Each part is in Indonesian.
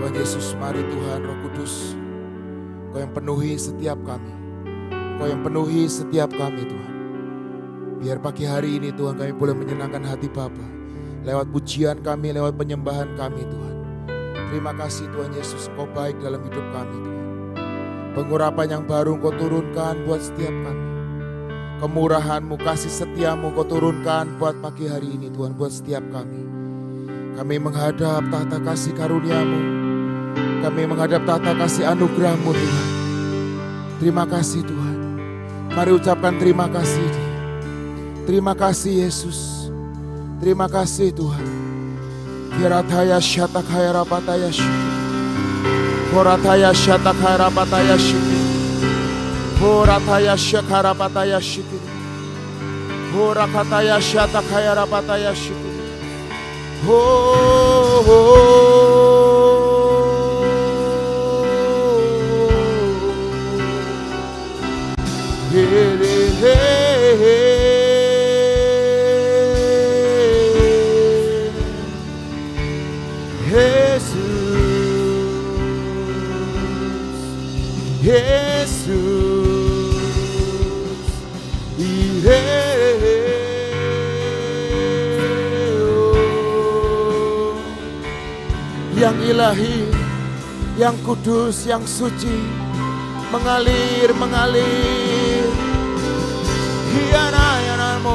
Tuhan Yesus, mari Tuhan Roh Kudus, Kau yang penuhi setiap kami. Kau yang penuhi setiap kami Tuhan. Biar pagi hari ini Tuhan kami boleh menyenangkan hati Bapa. Lewat pujian kami, lewat penyembahan kami Tuhan. Terima kasih Tuhan Yesus, Kau baik dalam hidup kami Tuhan. Pengurapan yang baru Kau turunkan buat setiap kami. Kemurahan-Mu, kasih setia-Mu Kau turunkan buat pagi hari ini Tuhan, buat setiap kami. Kami menghadap tahta kasih karunia-Mu. Kami menghadap tahta kasih anugerah-Mu Tuhan. Terima kasih Tuhan. Mari ucapkan terima kasih. Terima kasih Yesus. Terima kasih Tuhan. Kirataya syatak hayarapataya syukur. Korataya syatak hayarapataya syukur. Korataya syakarapataya syukur. Korakataya syatak hayarapataya syukur. Yang ilahi, yang kudus, yang suci, mengalir. Hiana-hianamu.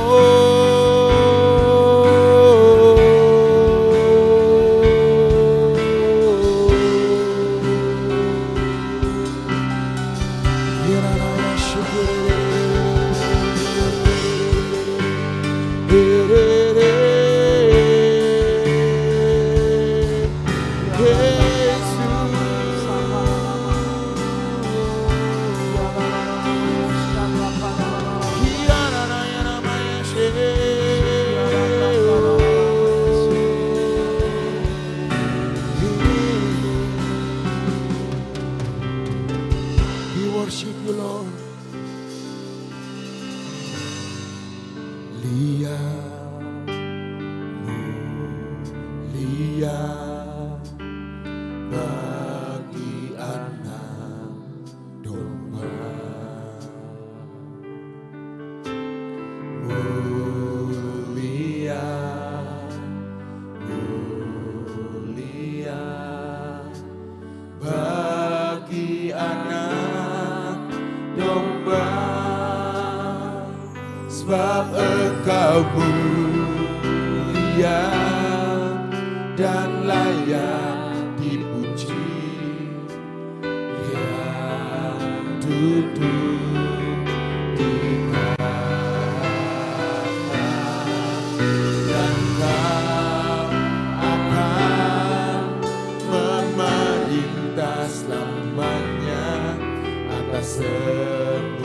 Sebab Engkau mulia dan layak dipuji, yang duduk di tahta, dan Kau akan memerintah selamanya atas semuanya.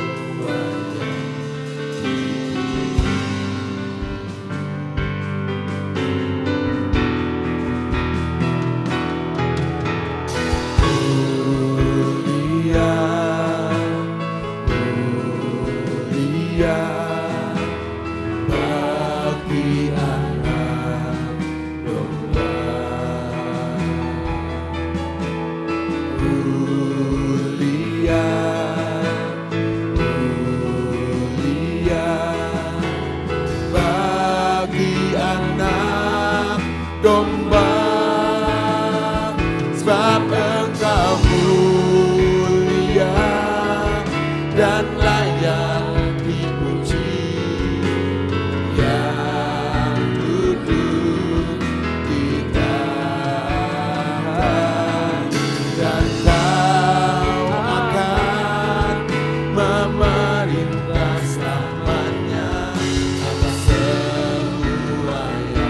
Domba, sebab Engkau mulia dan layak dipuji, yang duduk di tahta, dan Kau akan memerintah selamanya atas semuanya.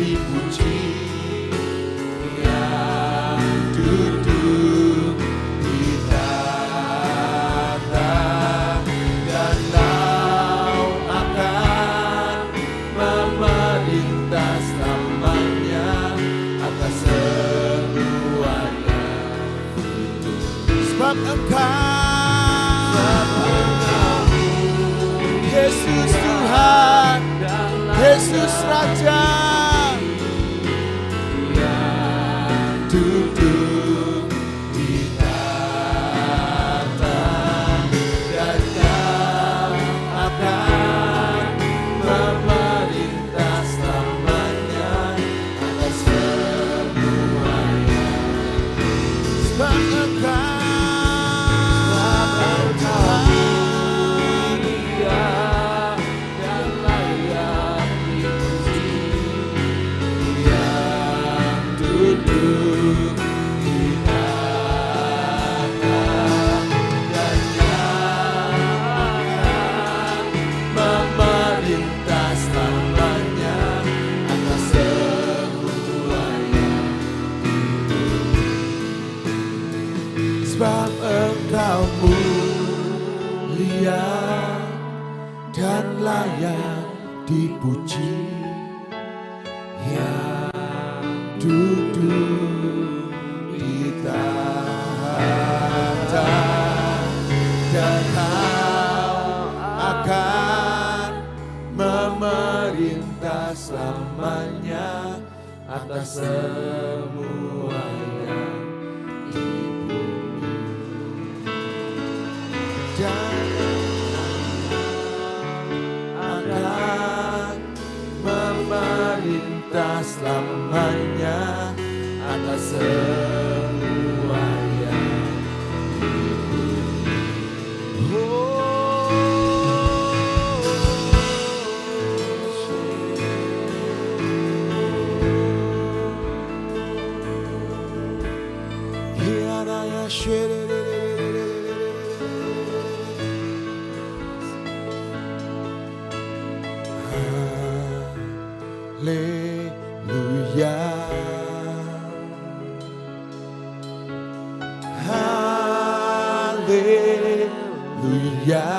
dipuji, yang duduk di tahta, dan Kau akan memerintah selamanya atas semuanya. Sebab Engkau Yesus Tuhan, Yesus Raja, yang duduk di tahta, dan Kau akan memerintah selamanya atas semuanya. Sebab Engkau sebab Engkau mulia dan layak dipuji, yang duduk di tahta, dan Kau akan memerintah selamanya atas semuanya. Akan memerintah selamanya atas semuanya. Haleluya, haleluya,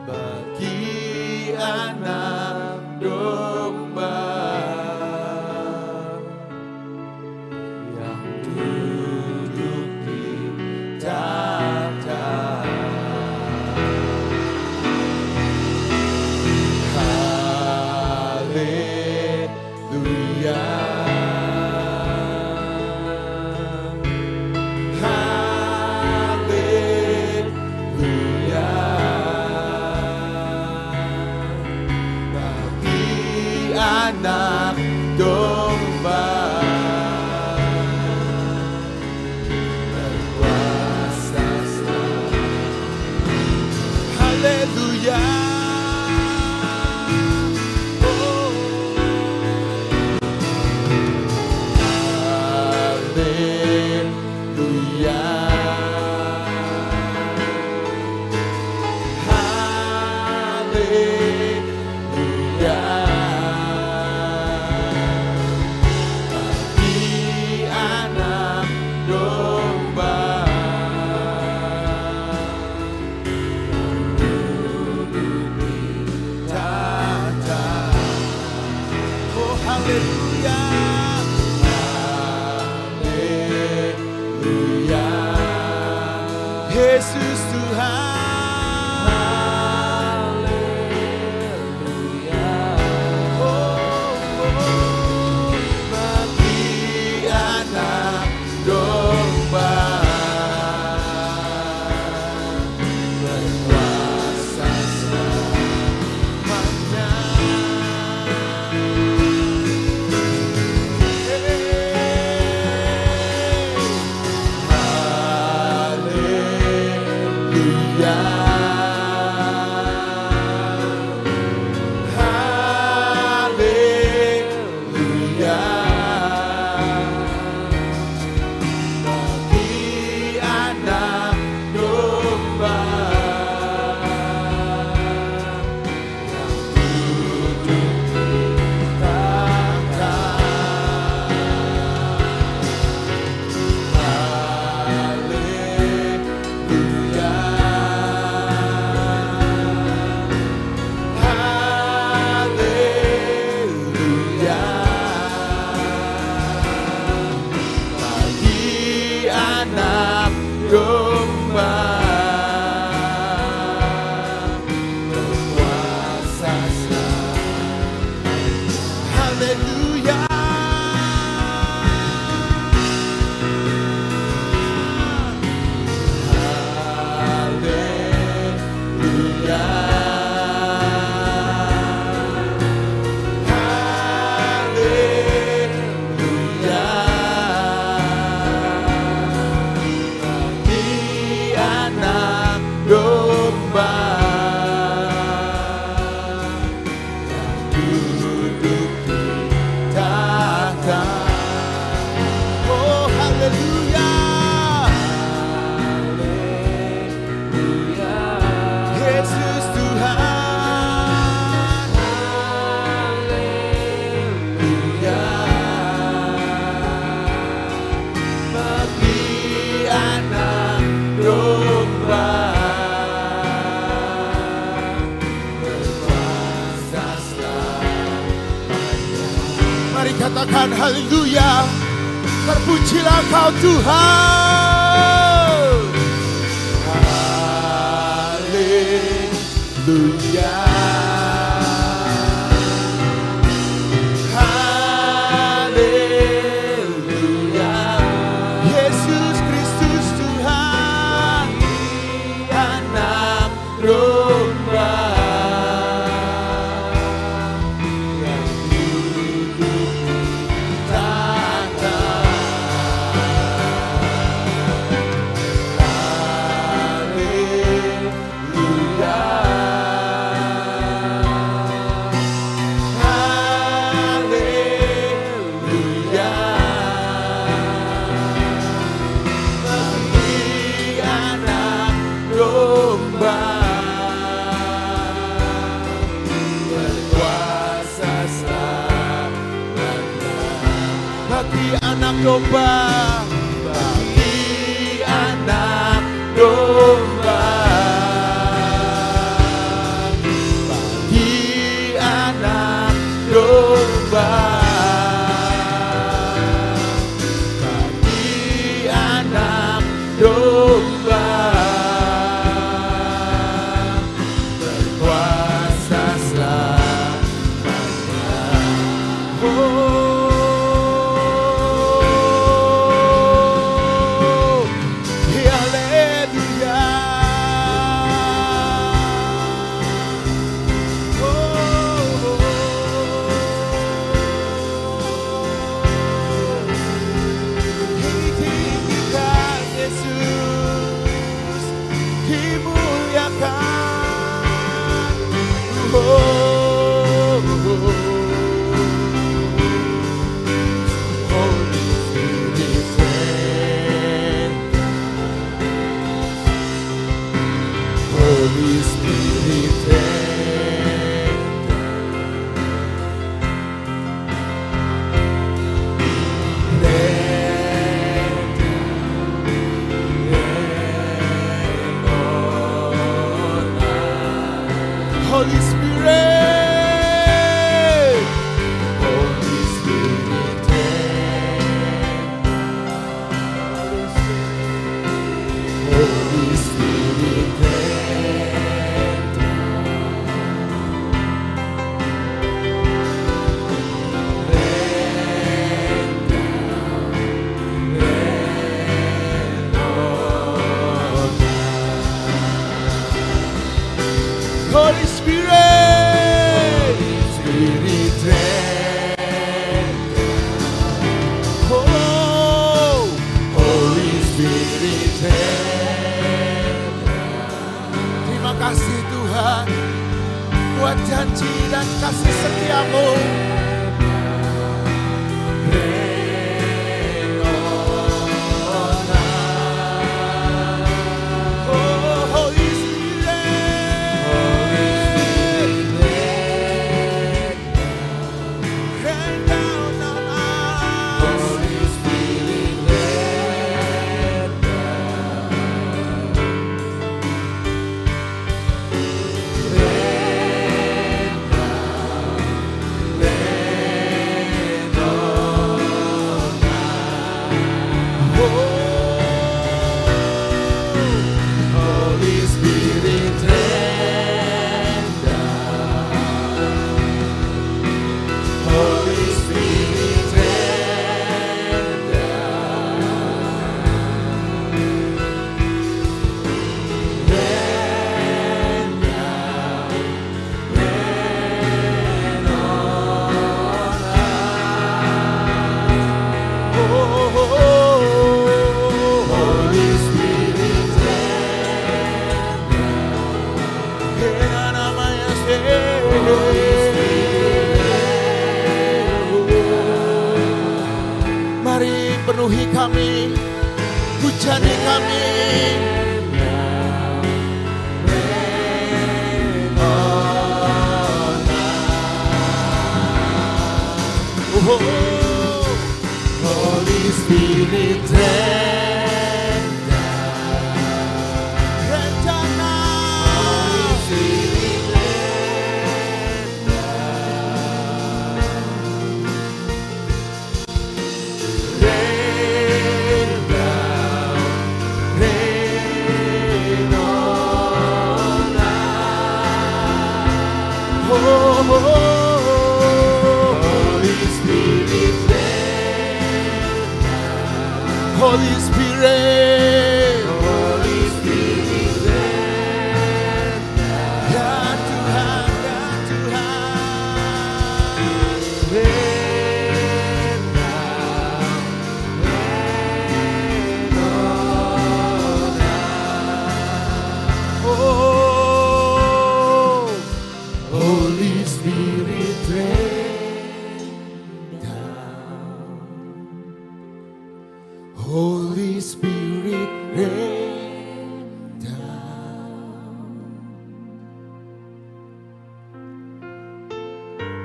bagi anak domba yang duduk di tahta. Anak domba berkuasa selalu. Haleluya, oh. Haleluya, haleluya. Haleluya, haleluya, Yesus Tuhan, haleluya, oh, oh, bagi anak domba berkuasa selamanya. haleluya. Mari katakan haleluya. Terpujilah Kau Tuhan. Haleluya. Haleluya. Yesus Kristus Tuhan, Anak Domba. Anak domba, bagi anak domba, bagi anak domba, bagi anak domba, berkuasa selamanya. Holy Spirit, Holy Spirit, Holy Spirit, Holy Spirit, Holy Spirit, Spirit, oh, Holy Spirit. Terima kasih Tuhan buat janji dan kasih setiamu. Holy menghujani kami. Holy Spirit, Rencana. Holy Spirit, Holy Spirit, ya Tuhan, ya Tuhan. Oh, Holy Spirit, rain down. Holy Spirit, rain down.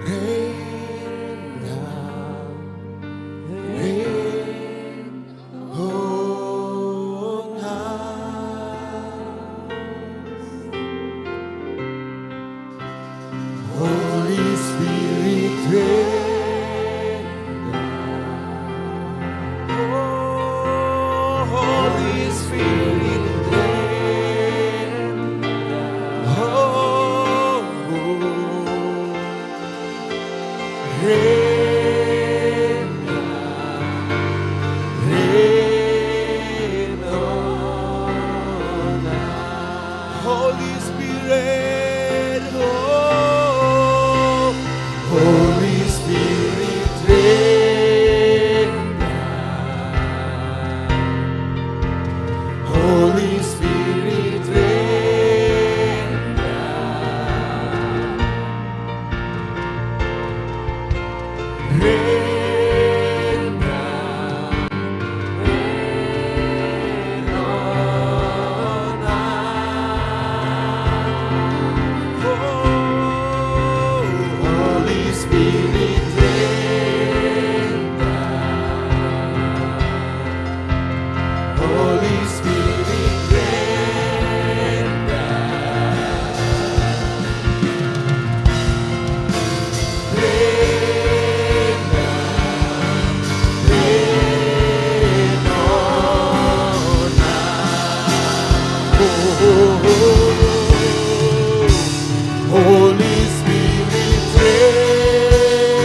Rain down. Rain on us. Holy Spirit, rain down. Oh, Holy Spirit, rain down. Oh, rain down. Rain on us. Holy Spirit, oh, Holy Spirit, rain down. Holy Spirit, rain down. Rain down. Rain on us. Oh, Holy Spirit, rain down. Holy Spirit, rain down. Rain down. Rain on us. Oh, Holy Spirit, rain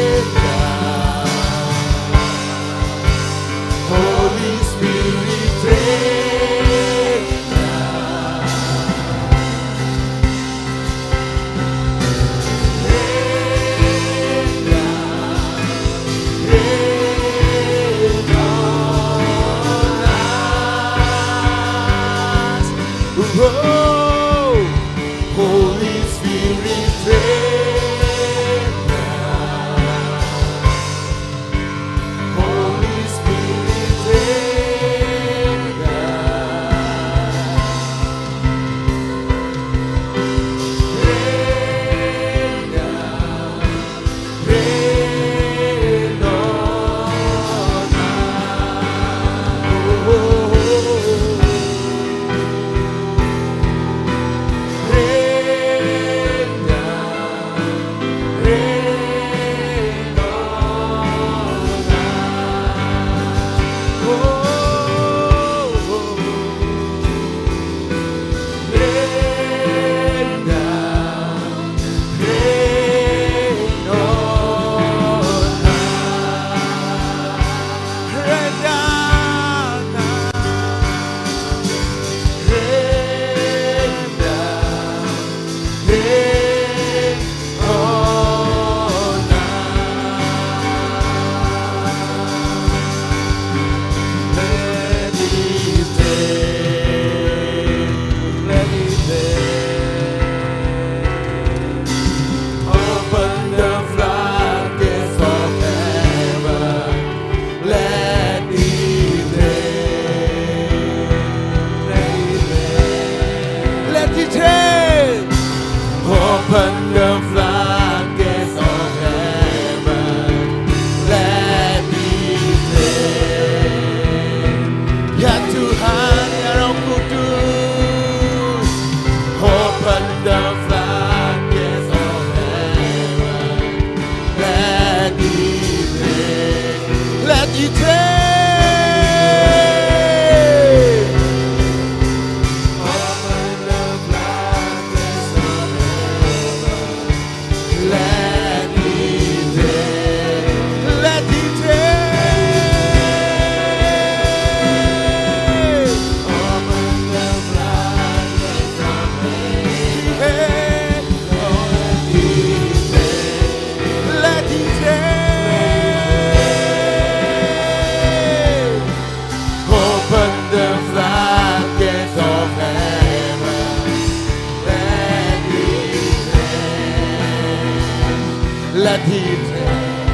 let it rain.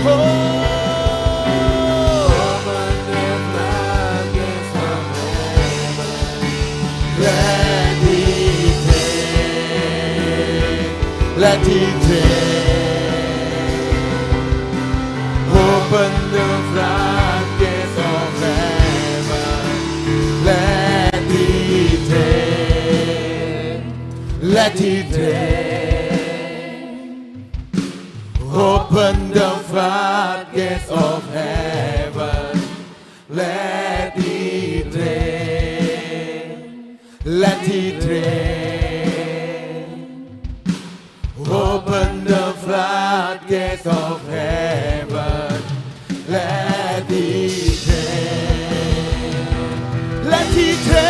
Oh, open the floodgates of heaven. let it rain. Let it rain. Open the floodgates of heaven. Let it rain. Let it rain. Open the floodgates of heaven. Let it rain. Let it rain. Open the floodgates of heaven. Let it rain. Let it rain.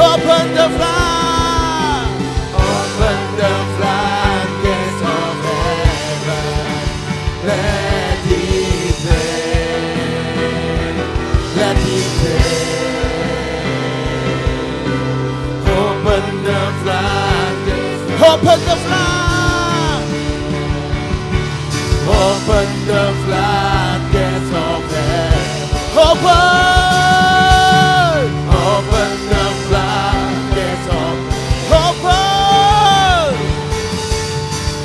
Open the flood. Open the floodgates of heaven. Let it rain. Let it rain. Open the floodgates. Open the flood. Open the floodgates of heaven. Open. Open the floodgates of open.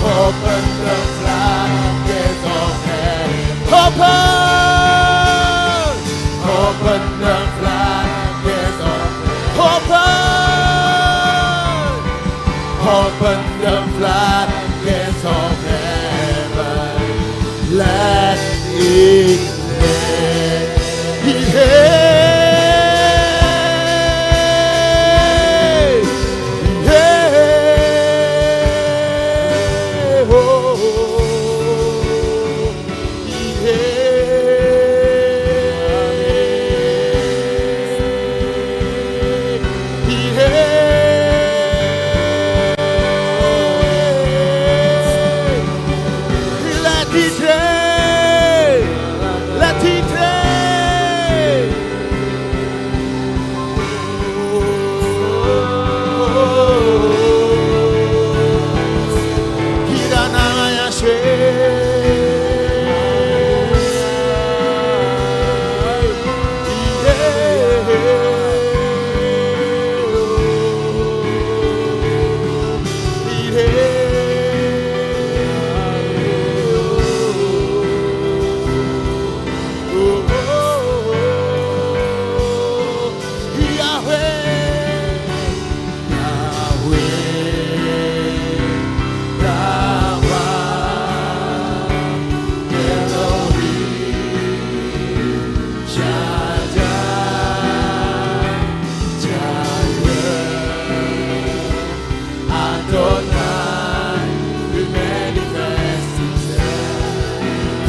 Open the floodgates of heaven. Open. Open the floodgates of open. Open the floodgates of heaven. Let it rain.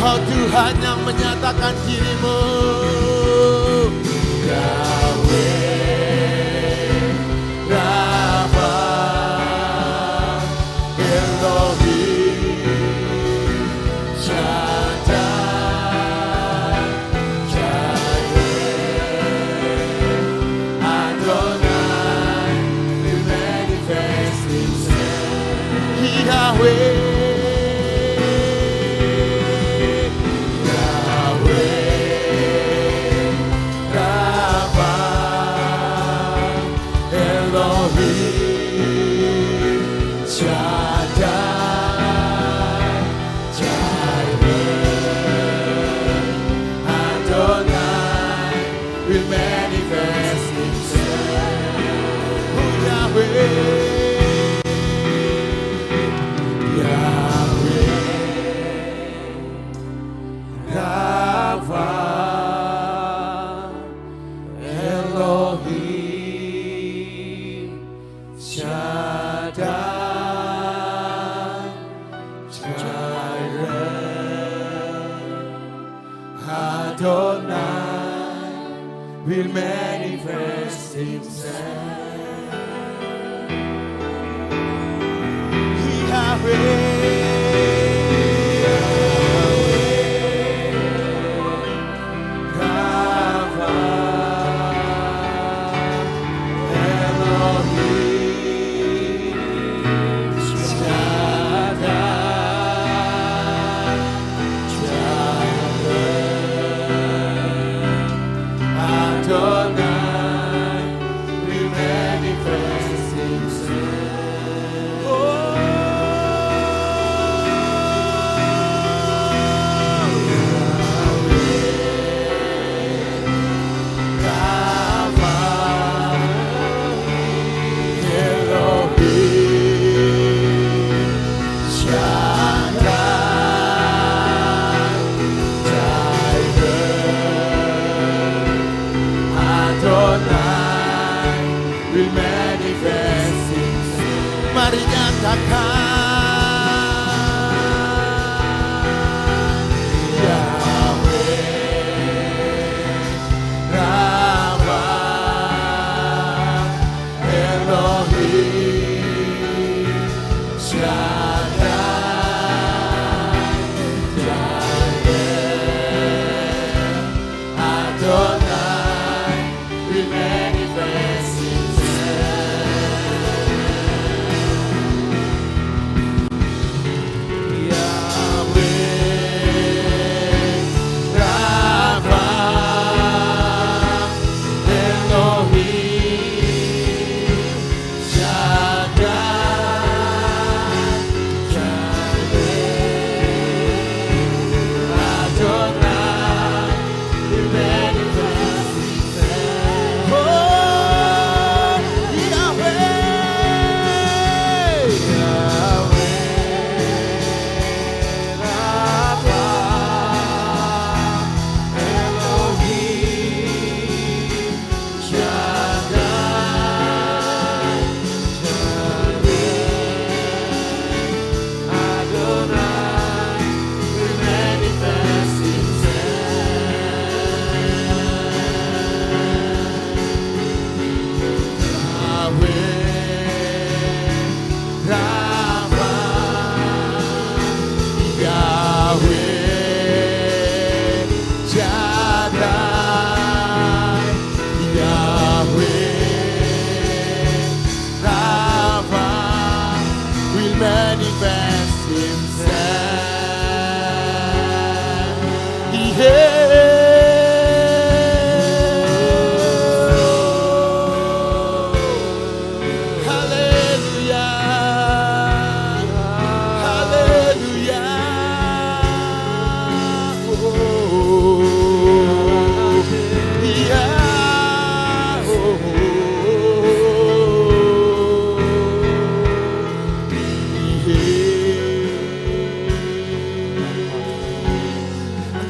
Kau Tuhan yang menyatakan dirimu. Yahweh, Rafa, Elohim, Shaddai, Jireh, Adonai, will manifest Himself. Yahweh. Will manifest Himself. Yahweh,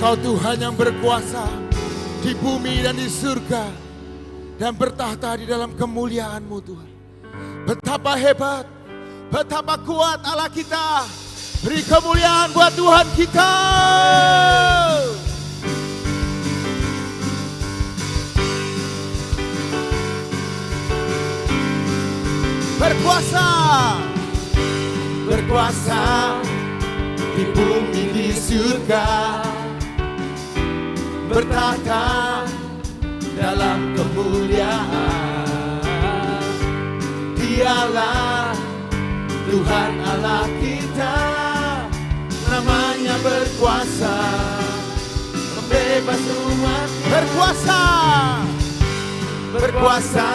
Engkau Tuhan yang berkuasa di bumi dan di surga dan bertahta di dalam kemuliaan-Mu Tuhan. Betapa hebat, betapa kuat Allah kita. Beri kemuliaan buat Tuhan kita. Berkuasa, berkuasa di bumi di surga, bertahta dalam kemuliaan. Dialah Tuhan Allah kita, namanya berkuasa, membebas umatnya. Berkuasa, berkuasa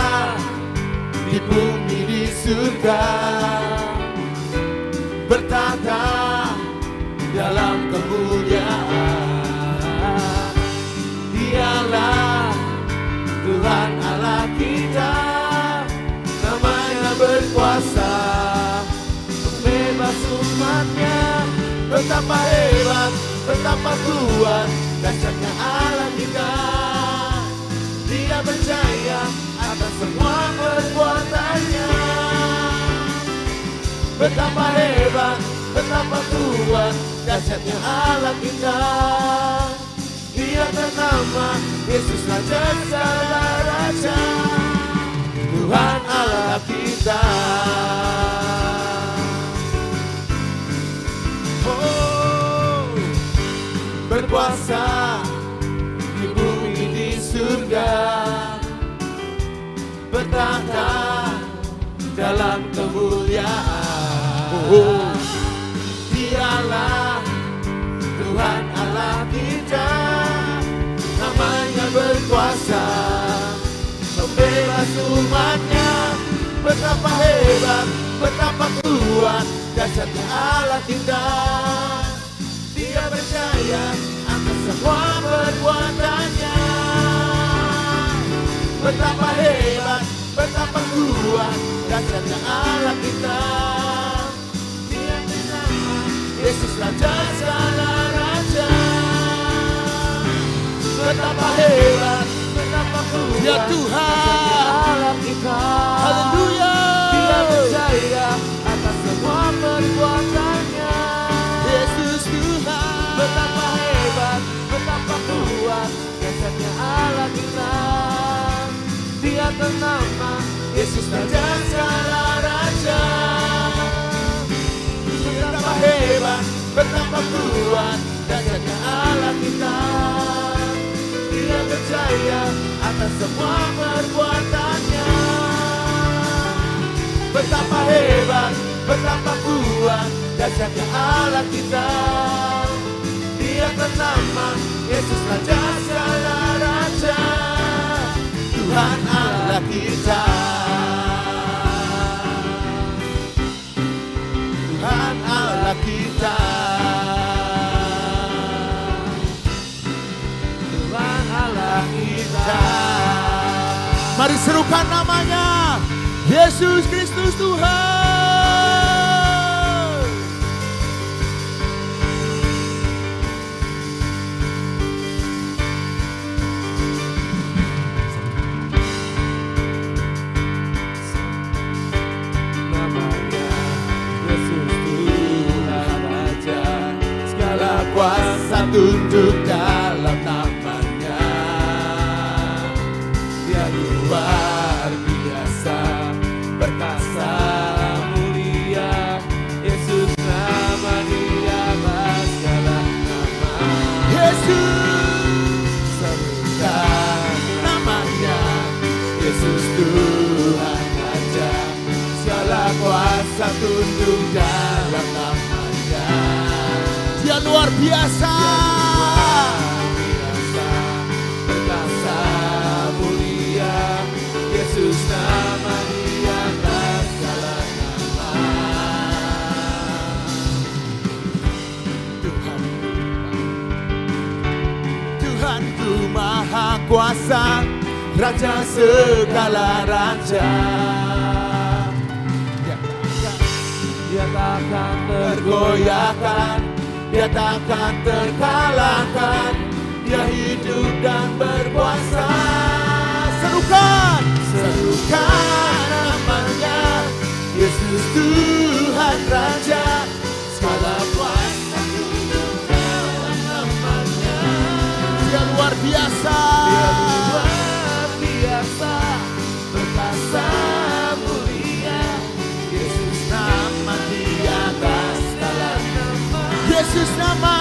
di bumi di surga, bertahta dalam kemuliaan. Dialah Tuhan Allah kita, namanya berkuasa, membebas umatnya. Betapa hebat, betapa kuat, dahsyatnya Allah kita. Dia percaya atas semua perbuatannya. Betapa hebat, betapa kuat, dahsyatnya Allah kita. Dia ternama Yesus Raja segala raja, Tuhan Allah kita. Oh, berkuasa di bumi di surga, bertahta dalam kemuliaan. Oh, Dialah Tuhan Allah kita, namanya berkuasa, membebas umatnya. Betapa hebat, betapa kuat, dahsyatnya Allah kita. Dia percaya atas semua perbuatannya. Betapa hebat, betapa kuat, dahsyatnya Allah kita. Dia bernama Yesus Raja segala raja. Betapa hebat, betapa kuat, ya Tuhan Allah kita. Haleluya. Dia percaya atas semua ternama, Yesus Raja segala raja. Betapa hebat, betapa kuat dahsyatnya Allah kita. Dia percaya atas semua perbuatannya. Betapa hebat, betapa kuat dahsyatnya Allah kita. Dia ternama Yesus Raja segala raja, Tuhan Allah kita. Tuhan Allah kita. Tuhan Allah kita. Mari serukan namanya, Yesus Kristus Tuhan. Namanya Yesus Tuhan Raja, segala kuasa tunduk dalam namanya. Dia luar biasa, perkasa mulia. Yesus nama Dia atas segala nama. Yesus, Serukan namanya, Yesus Tuhan Raja, segala kuasa tunduk dalam namanya. Dia luar biasa. Biasa, perkasa mulia. Yesus nama Dia atas segala nama. Tuhan, Tuhanku Maha Kuasa, Raja segala raja. Dia takkan tergoyahkan, Dia takkan terkalahkan. Dia hidup dan berkuasa. serukan. Serukan namanya, Yesus Tuhan Raja, segala kuasa tunduk dalam namanya. Dia luar biasa. Dia luar biasa, perkasa mulia. Yesus nama Dia atas segala nama. Yesus nama.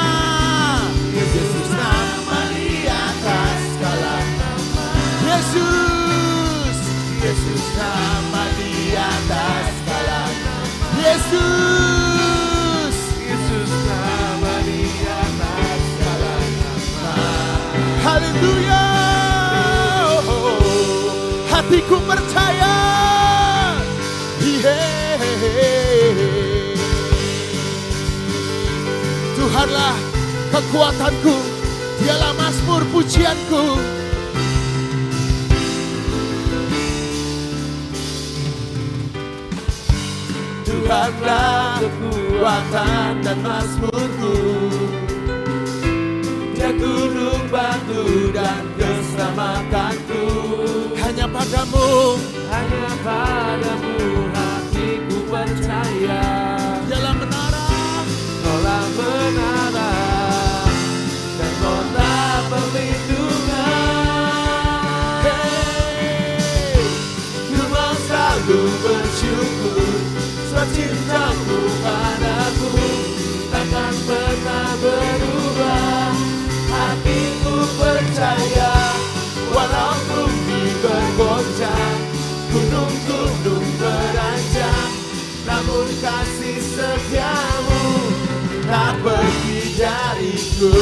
Yesus nama Dia atas segala nama. Yesus, Yesus nama Dia atas segala nama. Yesus. Yesus nama Dia atas segala nama. Haleluya. Hatiku percaya. Tuhanlah kekuatanku, Dialah mazmur pujianku. Tuhanlah kekuatan dan mazmurku. Dia gunung batu dan keselamatanku. Hanya padamu, Hanya padamu hatiku percaya. Dialah menara, Kaulah menara dan kota perlindungan. hey, Ku mau selalu bersyukur, sebab cintamu padaku takkan pernah berubah. Hatiku percaya, walau bumi bergoncang, gunung-gunung beranjak, namun kasih setiamu tak pergi dariku.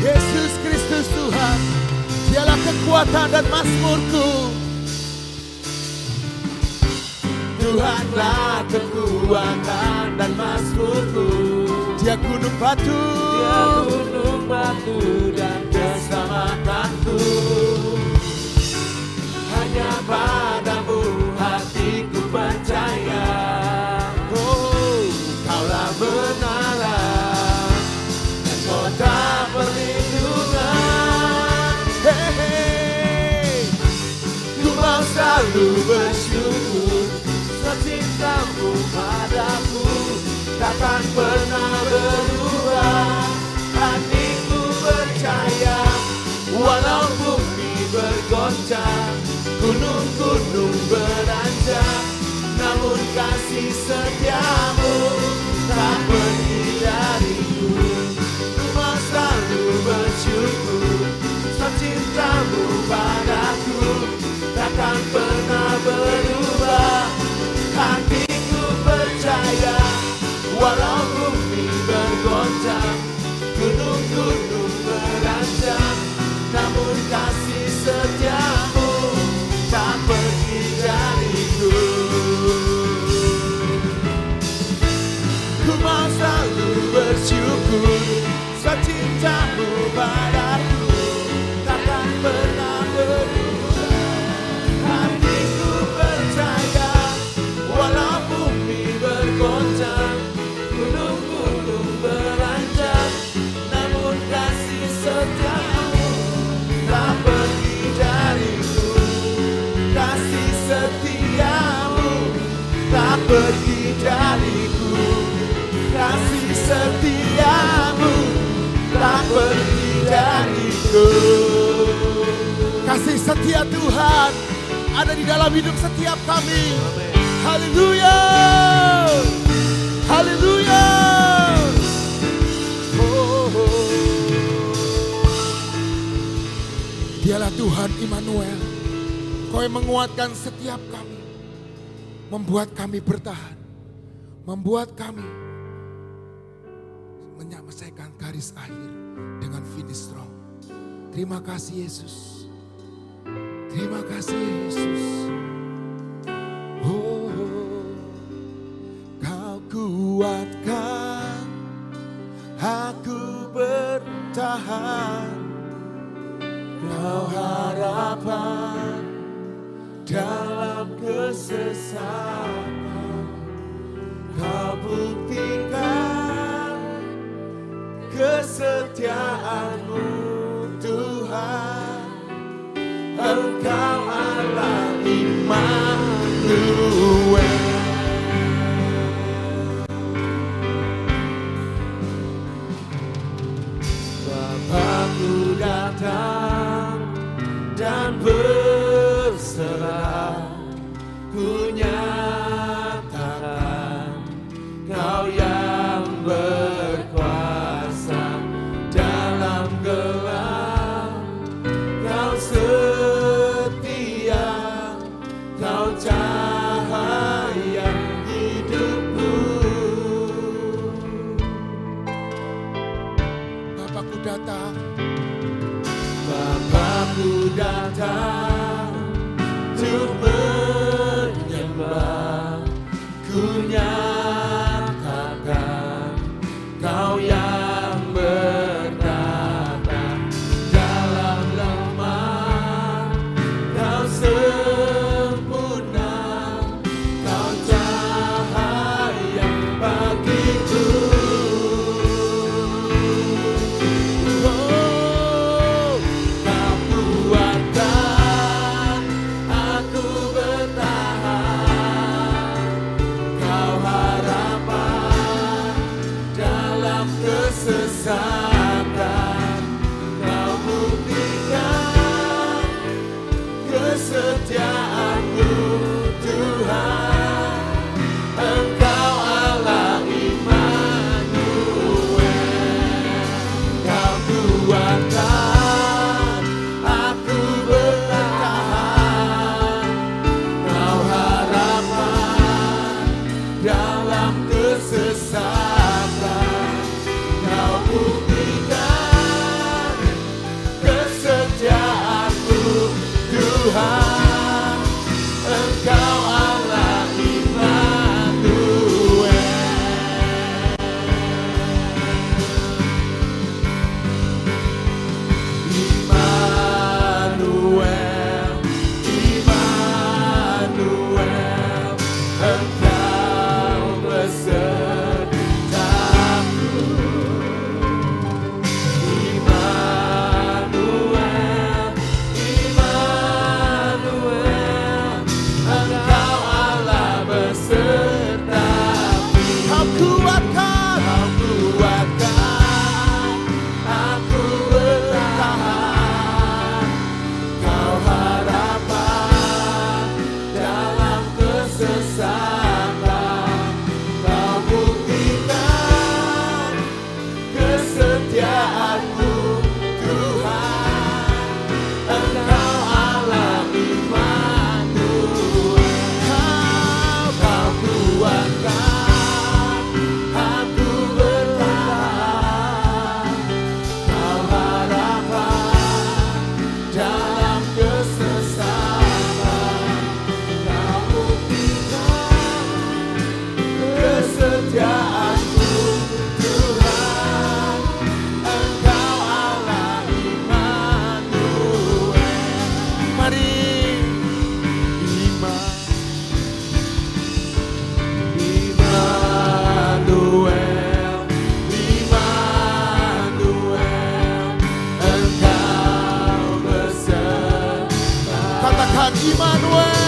Yesus Kristus Tuhan, Dialah kekuatan dan mazmurku. Tuhanlah kekuatan dan mazmurku. Dia gunung batu, Dia gunung batu dan keselamatanku. Hanya padamu hatiku percaya. oh, Kaulah menara dan kota perlindungan. hey, hey. Ku mau selalu bersyukur, sebab cintamu padaku takkan pernah berubah. Hatiku percaya. kasih setiamu tak pergi dariku. Ku mau selalu bersyukur, sebab cintamu padaku takkan pernah berubah. Hatiku percaya, walau bumi bergoncang, gunung-gunung beranjak, namun kasih setiamu tak pergi dariku. Ku mau selalu bersyukur, sebab cintamu padaku takkan pernah berubah. Hatiku percaya, walau bumi bergoncang, gunung-gunung beranjak, namun kasih setiamu tak pergi dariku. Kasih setiamu tak pergi dariku. Kasih setiamu tak pergi dariku. Kasih setia Tuhan ada di dalam hidup setiap kami. Haleluya. Haleluya. Oh, oh. Dialah Tuhan Immanuel. Kau yang menguatkan setiap kami, membuat kami bertahan, membuat kami menyelesaikan garis akhir dengan finish strong. Terima kasih Yesus. Terima kasih Yesus. Oh, Kau kuatkan aku bertahan. Kau harapan dalam kesesatan. Kau buktikan kesetiaanmu Tuhan. Engkau Allah Immanuel. Bapakku datang dan berserah, ku nyatakan Kau yang berkuasa dalam gelap. Kau setia, Kau cahaya hidupku. Bapakku datang, Bapakku datang untuk menyembah. Ku nyatakan Kau yang bertata dalam lemah. Kau sempurna, Kau cahaya bagiku. Oh, Kau kuatkan Tuhan, Immanuel.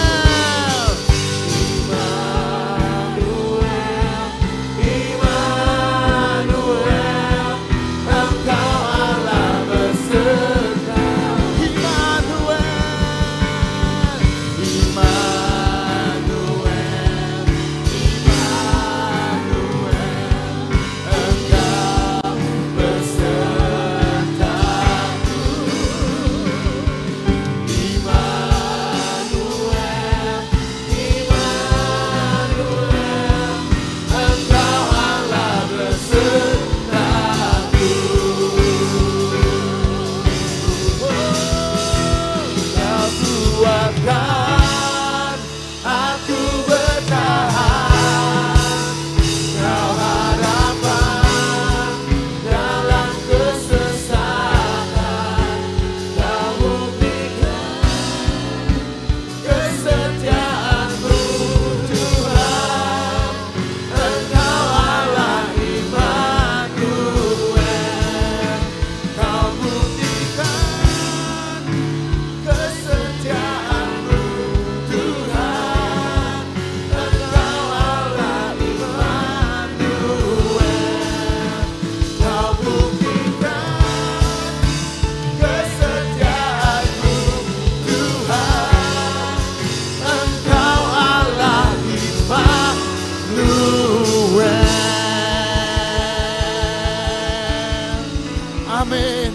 Amin.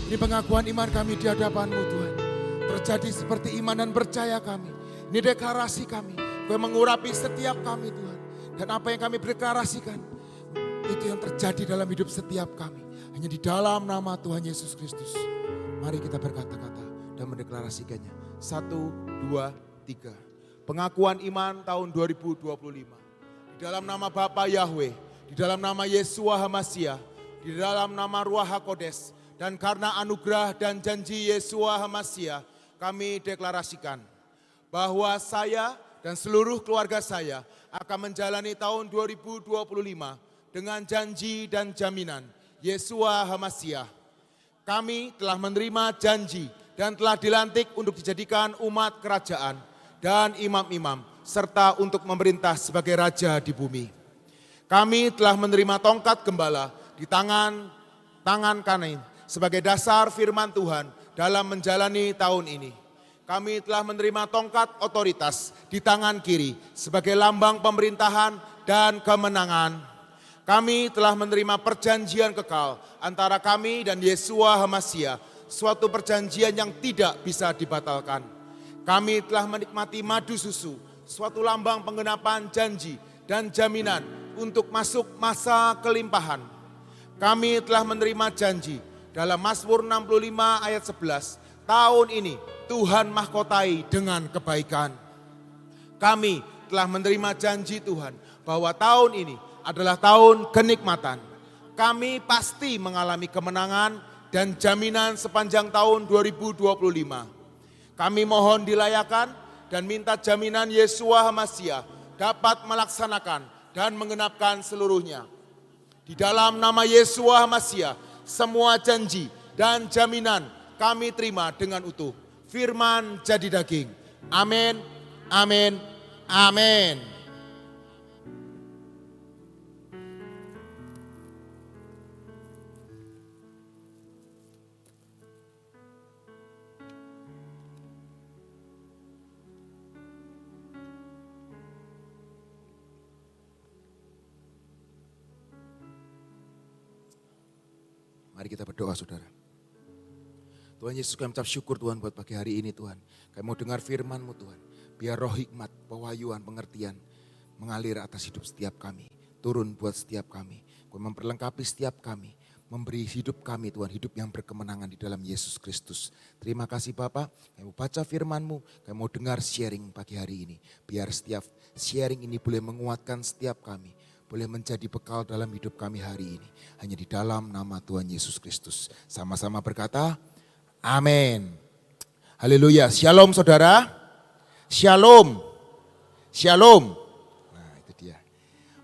Ini pengakuan iman kami di hadapan-Mu Tuhan. Terjadi seperti iman dan percaya kami. Ini deklarasi kami. Kau mengurapi setiap kami Tuhan. Dan apa yang kami deklarasikan, itu yang terjadi dalam hidup setiap kami. Hanya di dalam nama Tuhan Yesus Kristus. Mari kita berkata-kata dan mendeklarasikannya. 1, 2, 3. Pengakuan iman tahun 2025. Di dalam nama Bapa Yahweh, di dalam nama Yeshua Hamasyah, di dalam nama Ruach HaKodes, dan karena anugerah dan janji Yeshua Hamasyah, kami deklarasikan bahwa saya dan seluruh keluarga saya akan menjalani tahun 2025 dengan janji dan jaminan Yeshua Hamasyah. Kami telah menerima janji dan telah dilantik untuk dijadikan umat kerajaan dan imam-imam, serta untuk memerintah sebagai raja di bumi. Kami telah menerima tongkat gembala di tangan kanan sebagai dasar firman Tuhan dalam menjalani tahun ini. Kami telah menerima tongkat otoritas di tangan kiri sebagai lambang pemerintahan dan kemenangan. Kami telah menerima perjanjian kekal antara kami dan Yeshua Hamasyah, suatu perjanjian yang tidak bisa dibatalkan. Kami telah menikmati madu susu, suatu lambang penggenapan janji dan jaminan untuk masuk masa kelimpahan. Kami telah menerima janji dalam Mazmur 65 ayat 11. Tahun ini Tuhan mahkotai dengan kebaikan. Kami telah menerima janji Tuhan bahwa tahun ini adalah tahun kenikmatan. Kami pasti mengalami kemenangan dan jaminan sepanjang tahun 2025. Kami mohon dilayakan dan minta jaminan Yeshua Hamasyah dapat melaksanakan dan menggenapkan seluruhnya. Di dalam nama Yeshua Hamasyah, semua janji dan jaminan kami terima dengan utuh. Firman jadi daging. Amin, amin, amin. Mari kita berdoa saudara. Tuhan Yesus, kami ucap syukur Tuhan buat pagi hari ini Tuhan. Kami mau dengar firman-Mu Tuhan. Biar roh hikmat, pewahyuan, pengertian mengalir atas hidup setiap kami. Turun buat setiap kami. Kau memperlengkapi setiap kami. Memberi hidup kami Tuhan, hidup yang berkemenangan di dalam Yesus Kristus. Terima kasih Bapa, kami mau baca firman-Mu. Kami mau dengar sharing pagi hari ini. Biar setiap sharing ini boleh menguatkan setiap kami. Boleh menjadi bekal dalam hidup kami hari ini. Hanya di dalam nama Tuhan Yesus Kristus. Sama-sama berkata, amin. Haleluya. Shalom saudara. Shalom. Shalom. Nah itu dia.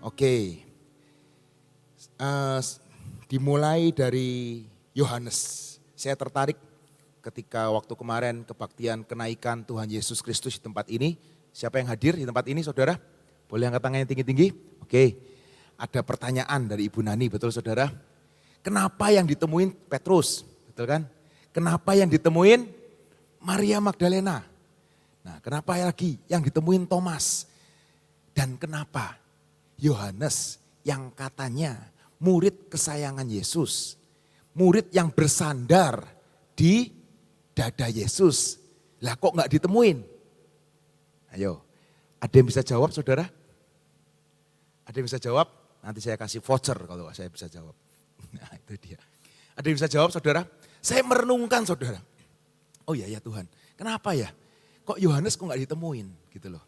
Oke. Dimulai dari Yohanes. Saya tertarik ketika waktu kemarin kebaktian kenaikan Tuhan Yesus Kristus di tempat ini. Siapa yang hadir di tempat ini saudara? Boleh angkat tangannya tinggi-tinggi? Oke, ada pertanyaan dari Ibu Nani, betul saudara? Kenapa yang ditemuin Petrus? Betul kan? Kenapa yang ditemuin Maria Magdalena? Nah, kenapa lagi yang ditemuin Thomas? Dan kenapa Yohanes yang katanya murid kesayangan Yesus, murid yang bersandar di dada Yesus, lah kok nggak ditemuin? Ayo, ada yang bisa jawab saudara? Ada yang bisa jawab? Nanti saya kasih voucher kalau saya bisa jawab. Nah itu dia. Ada yang bisa jawab saudara? Saya merenungkan saudara. Oh iya ya Tuhan, kenapa ya? Kok Yohanes kok nggak ditemuin gitu loh.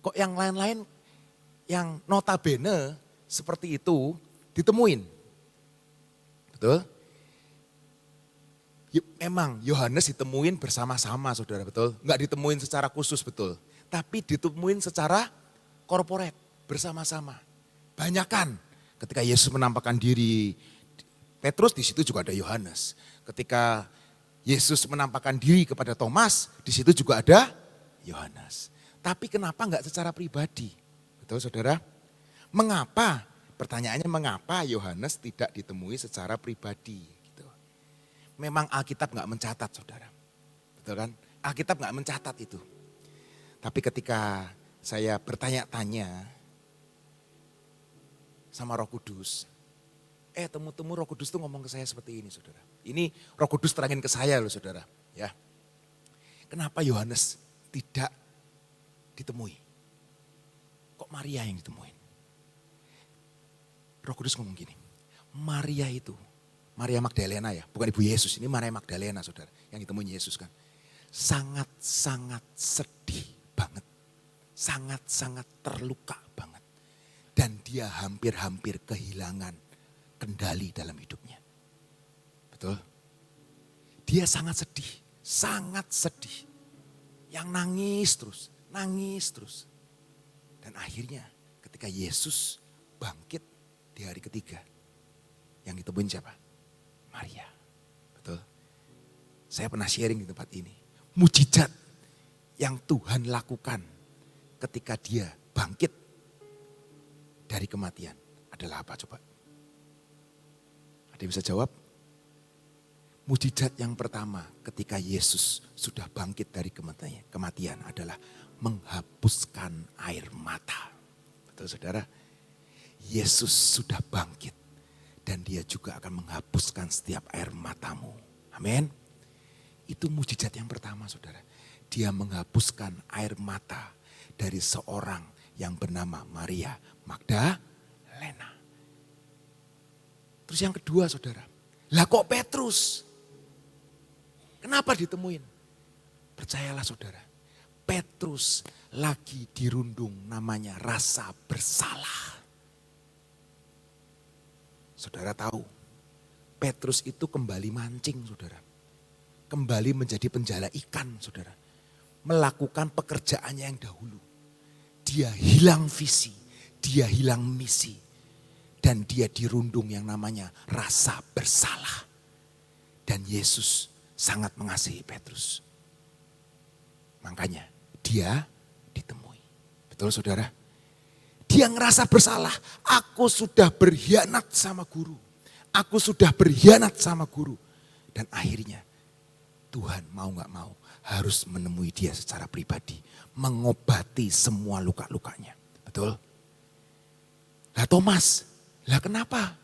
Kok yang lain-lain yang notabene seperti itu ditemuin. Betul? Memang Yohanes ditemuin bersama-sama saudara, betul? Nggak ditemuin secara khusus, betul? Tapi ditemuin secara korporat, bersama-sama. Banyakan ketika Yesus menampakkan diri Petrus, di situ juga ada Yohanes. Ketika Yesus menampakkan diri kepada Thomas, di situ juga ada Yohanes. Tapi kenapa enggak secara pribadi? Betul saudara? Mengapa? Pertanyaannya mengapa Yohanes tidak ditemui secara pribadi? Gitu. Memang Alkitab enggak mencatat saudara. Betul kan? Alkitab enggak mencatat itu. Tapi ketika saya bertanya-tanya sama Roh Kudus, temu-temu Roh Kudus tuh ngomong ke saya seperti ini saudara. Ini Roh Kudus terangin ke saya loh saudara. Ya. Kenapa Yohanes tidak ditemui? Kok Maria yang ditemuin? Roh Kudus ngomong gini, Maria itu, Maria Magdalena ya, bukan ibu Yesus, ini Maria Magdalena saudara, yang ditemuin Yesus kan. Sangat-sangat sedih banget, sangat-sangat terluka banget. Dan dia hampir-hampir kehilangan kendali dalam hidupnya. Betul? Dia sangat sedih, sangat sedih. Yang nangis terus. Dan akhirnya ketika Yesus bangkit di hari ketiga, yang ditemuin siapa? Maria. Betul? Saya pernah sharing di tempat ini. Mujizat yang Tuhan lakukan ketika dia bangkit dari kematian adalah apa coba? Ada yang bisa jawab? Mujizat yang pertama ketika Yesus sudah bangkit dari kematian adalah menghapuskan air mata. Betul saudara? Yesus sudah bangkit dan dia juga akan menghapuskan setiap air matamu. Amin. Itu mujizat yang pertama saudara. Dia menghapuskan air mata dari seorang yang bernama Maria Magdalena. Terus yang kedua saudara, lah kok Petrus? Kenapa ditemuin? Percayalah saudara, Petrus lagi dirundung namanya rasa bersalah. Saudara tahu, Petrus itu kembali mancing saudara. Kembali menjadi penjala ikan saudara. Melakukan pekerjaannya yang dahulu. Dia hilang visi, dia hilang misi. Dan dia dirundung yang namanya rasa bersalah. Dan Yesus sangat mengasihi Petrus. Makanya dia ditemui. Betul saudara? Dia ngerasa bersalah. Aku sudah berkhianat sama guru. Aku sudah berkhianat sama guru. Dan akhirnya Tuhan mau gak mau harus menemui dia secara pribadi. Mengobati semua luka-lukanya. Betul? Lah Thomas, lah kenapa?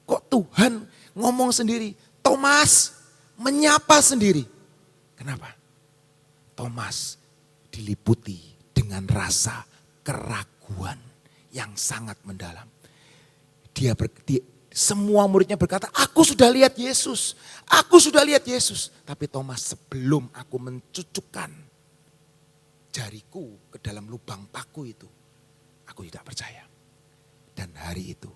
Kok Tuhan ngomong sendiri? Thomas menyapa sendiri. Kenapa? Thomas diliputi dengan rasa keraguan yang sangat mendalam. Semua muridnya berkata, aku sudah lihat Yesus. Aku sudah lihat Yesus. Tapi Thomas, sebelum aku mencucukkan jariku ke dalam lubang paku itu, aku tidak percaya. Dan hari itu,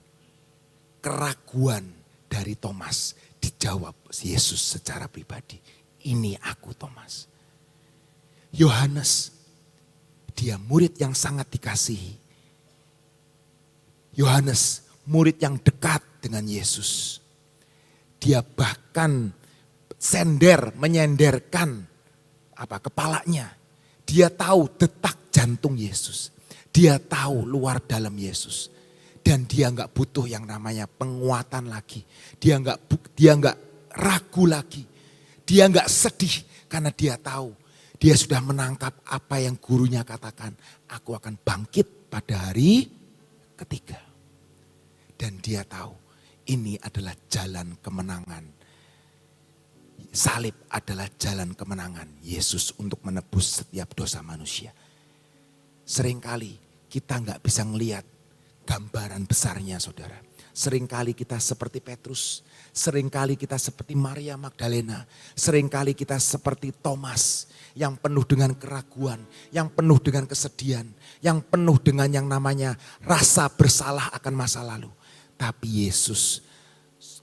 keraguan dari Thomas dijawab Yesus secara pribadi. Ini aku Thomas. Yohanes, dia murid yang sangat dikasihi. Yohanes, murid yang dekat dengan Yesus. Dia bahkan menyenderkan kepalanya. Dia tahu detak jantung Yesus. Dia tahu luar dalam Yesus. Dan dia nggak butuh yang namanya penguatan lagi. Dia nggak ragu lagi. Dia nggak sedih karena dia tahu dia sudah menangkap apa yang gurunya katakan. Aku akan bangkit pada hari ketiga. Dan dia tahu ini adalah jalan kemenangan. Salib adalah jalan kemenangan Yesus untuk menebus setiap dosa manusia. Seringkali kita nggak bisa ngelihat gambaran besarnya, saudara. Seringkali kita seperti Petrus, seringkali kita seperti Maria Magdalena, seringkali kita seperti Thomas yang penuh dengan keraguan, yang penuh dengan kesedihan, yang penuh dengan yang namanya rasa bersalah akan masa lalu. Tapi Yesus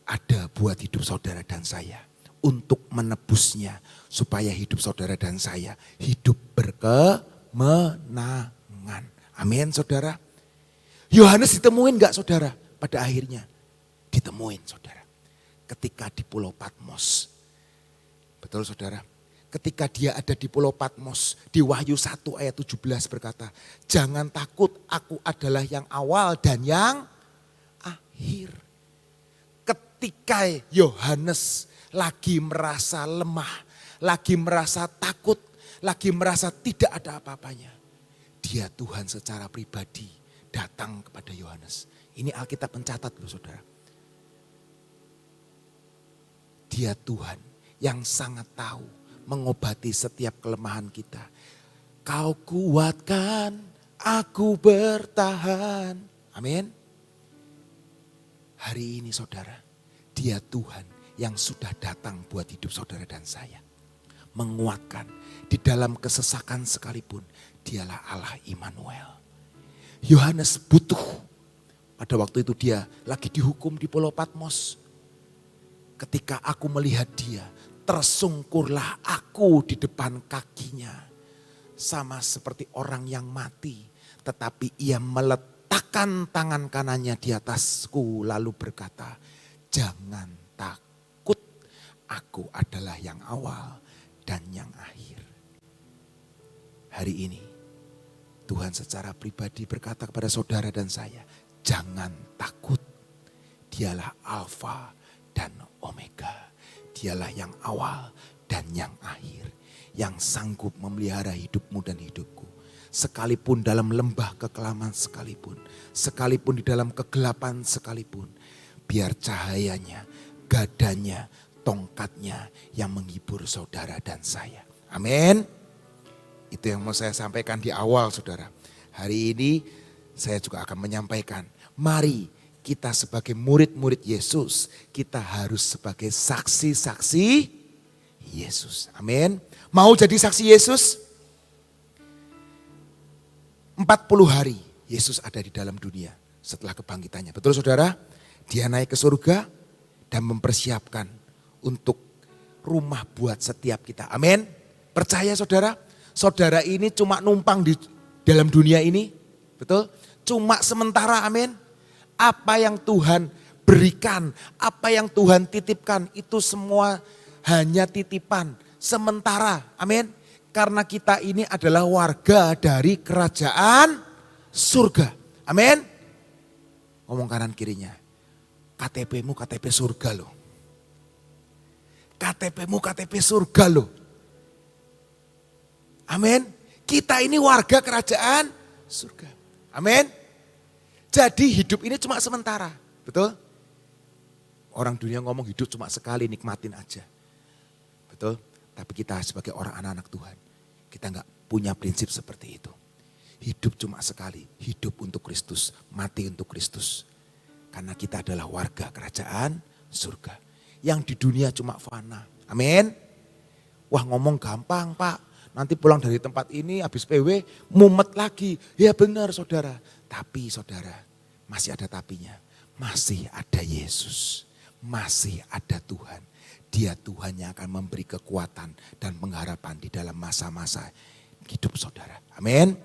ada buat hidup saudara dan saya untuk menebusnya supaya hidup saudara dan saya hidup berkemenangan. Amin, saudara. Yohanes ditemuin gak, saudara? Pada akhirnya ditemuin, saudara. Ketika di Pulau Patmos. Betul, saudara? Ketika dia ada di Pulau Patmos, di Wahyu 1 ayat 17 berkata, jangan takut, aku adalah yang awal dan yang akhir. Ketika Yohanes lagi merasa lemah, lagi merasa takut, lagi merasa tidak ada apa-apanya, dia Tuhan secara pribadi datang kepada Yohanes. Ini Alkitab mencatat loh, saudara. Dia Tuhan yang sangat tahu mengobati setiap kelemahan kita. Kau kuatkan, aku bertahan. Amin. Hari ini, saudara, dia Tuhan yang sudah datang buat hidup saudara dan saya. Menguatkan di dalam kesesakan sekalipun, dialah Allah Immanuel. Yohanes butuh. Pada waktu itu dia lagi dihukum di Pulau Patmos. Ketika aku melihat dia, tersungkurlah aku di depan kakinya. Sama seperti orang yang mati, tetapi ia meletakkan tangan kanannya di atasku lalu berkata, jangan takut. Aku adalah yang awal dan yang akhir. Hari ini Tuhan secara pribadi berkata kepada saudara dan saya, jangan takut. Dialah Alfa dan Omega. Dialah yang awal dan yang akhir. Yang sanggup memelihara hidupmu dan hidupku. Sekalipun dalam lembah kekelaman sekalipun. Sekalipun di dalam kegelapan sekalipun. Biar cahayanya, gadanya, tongkatnya yang menghibur saudara dan saya. Amin. Itu yang mau saya sampaikan di awal, saudara. Hari ini saya juga akan menyampaikan, mari kita sebagai murid-murid Yesus, kita harus sebagai saksi-saksi Yesus. Amin. Mau jadi saksi Yesus? 40 hari Yesus ada di dalam dunia setelah kebangkitannya. Betul, saudara? Dia naik ke surga dan mempersiapkan untuk rumah buat setiap kita. Amin. Percaya, saudara? Saudara ini cuma numpang di dalam dunia ini. Betul? Cuma sementara, amin. Apa yang Tuhan berikan, apa yang Tuhan titipkan, itu semua hanya titipan sementara. Amin. Karena kita ini adalah warga dari kerajaan surga. Amin. Ngomong kanan kirinya. KTP-mu KTP surga loh. KTP-mu KTP surga loh. Amin. Kita ini warga kerajaan surga. Amin. Jadi hidup ini cuma sementara. Betul? Orang dunia ngomong hidup cuma sekali, nikmatin aja. Betul? Tapi kita sebagai orang anak-anak Tuhan, kita nggak punya prinsip seperti itu. Hidup cuma sekali, hidup untuk Kristus, mati untuk Kristus. Karena kita adalah warga kerajaan surga. Yang di dunia cuma fana. Amin. Wah, ngomong gampang, Pak. Nanti pulang dari tempat ini habis PW mumet lagi. Ya benar, saudara. Tapi saudara, masih ada tapinya. Masih ada Yesus. Masih ada Tuhan. Dia Tuhan yang akan memberi kekuatan dan pengharapan di dalam masa-masa hidup saudara. Amin.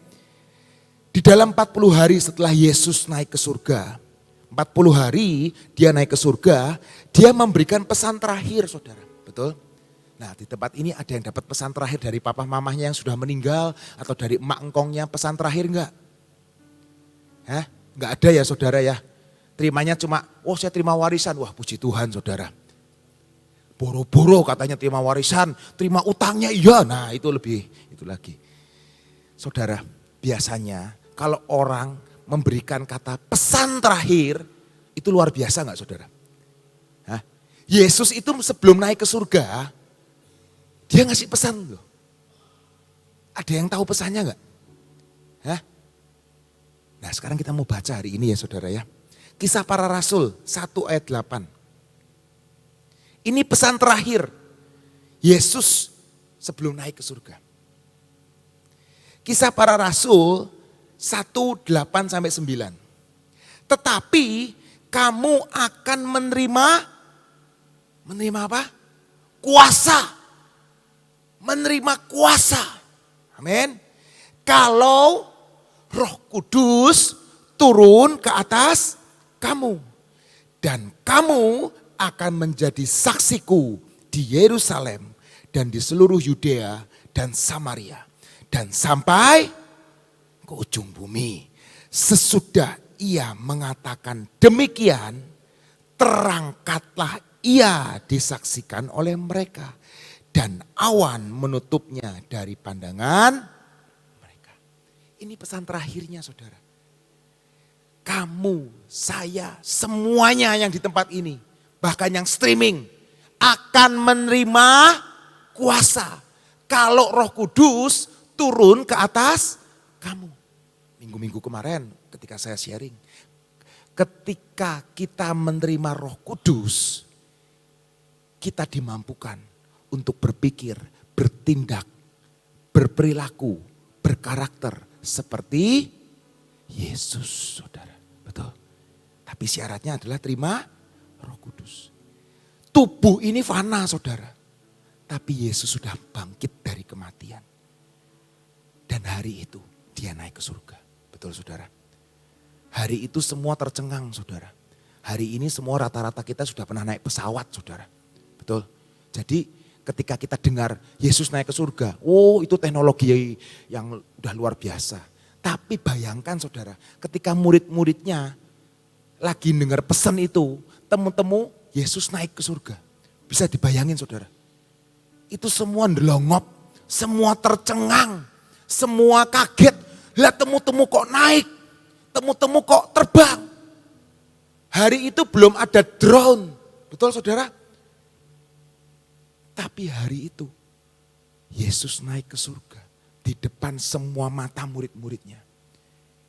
Di dalam 40 hari setelah Yesus naik ke surga. 40 hari dia naik ke surga. Dia memberikan pesan terakhir, saudara. Betul? Nah di tempat ini ada yang dapat pesan terakhir dari papa mamahnya yang sudah meninggal atau dari emak engkongnya pesan terakhir enggak? Hah? Enggak ada ya saudara ya. Terimanya cuma, oh saya terima warisan. Wah puji Tuhan saudara. Boro-boro katanya terima warisan, terima utangnya iya. Nah itu lebih, itu lagi. Saudara, biasanya kalau orang memberikan kata pesan terakhir, itu luar biasa enggak saudara? Hah? Yesus itu sebelum naik ke surga, dia ngasih pesan loh. Ada yang tahu pesannya enggak? Hah? Nah sekarang kita mau baca hari ini ya saudara ya. Kisah Para Rasul 1 ayat 8. Ini pesan terakhir Yesus sebelum naik ke surga. Kisah Para Rasul 1:8-9. Tetapi kamu akan menerima apa? Kuasa. Menerima kuasa. Amin. Kalau Roh Kudus turun ke atas kamu. Dan kamu akan menjadi saksiku di Yerusalem dan di seluruh Yudea dan Samaria. Dan sampai ke ujung bumi. Sesudah ia mengatakan demikian, terangkatlah ia disaksikan oleh mereka. Dan awan menutupnya dari pandangan mereka. Ini pesan terakhirnya saudara. Kamu, saya, semuanya yang di tempat ini, bahkan yang streaming, akan menerima kuasa. Kalau Roh Kudus turun ke atas kamu. Minggu-minggu kemarin ketika saya sharing. Ketika kita menerima Roh Kudus, kita dimampukan untuk berpikir, bertindak, berperilaku, berkarakter seperti Yesus saudara. Betul. Tapi syaratnya adalah terima Roh Kudus. Tubuh ini fana saudara. Tapi Yesus sudah bangkit dari kematian. Dan hari itu dia naik ke surga. Betul saudara. Hari itu semua tercengang saudara. Hari ini semua rata-rata kita sudah pernah naik pesawat saudara. Betul. Jadi ketika kita dengar Yesus naik ke surga. Oh itu teknologi yang udah luar biasa. Tapi bayangkan saudara, ketika murid-muridnya lagi dengar pesan itu, temu-temu Yesus naik ke surga. Bisa dibayangin saudara. Itu semua ndelongop, semua tercengang, semua kaget. Lah temu-temu kok naik, temu-temu kok terbang. Hari itu belum ada drone, betul saudara? Tapi hari itu Yesus naik ke surga. Di depan semua mata murid-muridnya.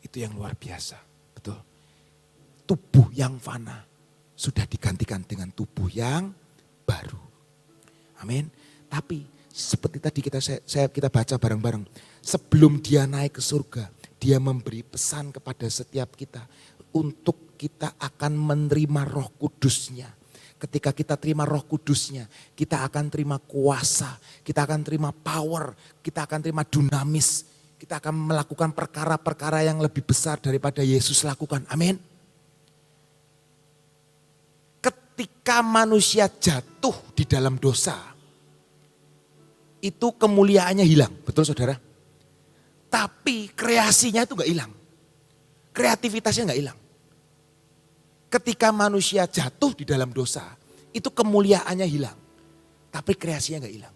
Itu yang luar biasa. Betul. Tubuh yang fana sudah digantikan dengan tubuh yang baru. Amin. Tapi seperti tadi kita baca bareng-bareng. Sebelum dia naik ke surga, dia memberi pesan kepada setiap kita. Untuk kita akan menerima Roh Kudusnya. Ketika kita terima Roh Kudusnya, kita akan terima kuasa, kita akan terima power, kita akan terima dunamis. Kita akan melakukan perkara-perkara yang lebih besar daripada Yesus lakukan. Amin. Ketika manusia jatuh di dalam dosa, itu kemuliaannya hilang. Betul saudara? Tapi kreasinya itu gak hilang. Kreativitasnya gak hilang. Ketika manusia jatuh di dalam dosa, itu kemuliaannya hilang. Tapi kreasinya gak hilang.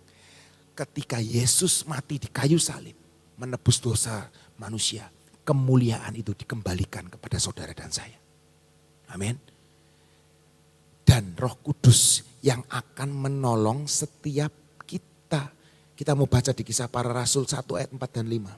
Ketika Yesus mati di kayu salib, menebus dosa manusia, kemuliaan itu dikembalikan kepada saudara dan saya. Amin. Dan Roh Kudus yang akan menolong setiap kita. Kita mau baca di Kisah Para Rasul 1 ayat 4 dan 5.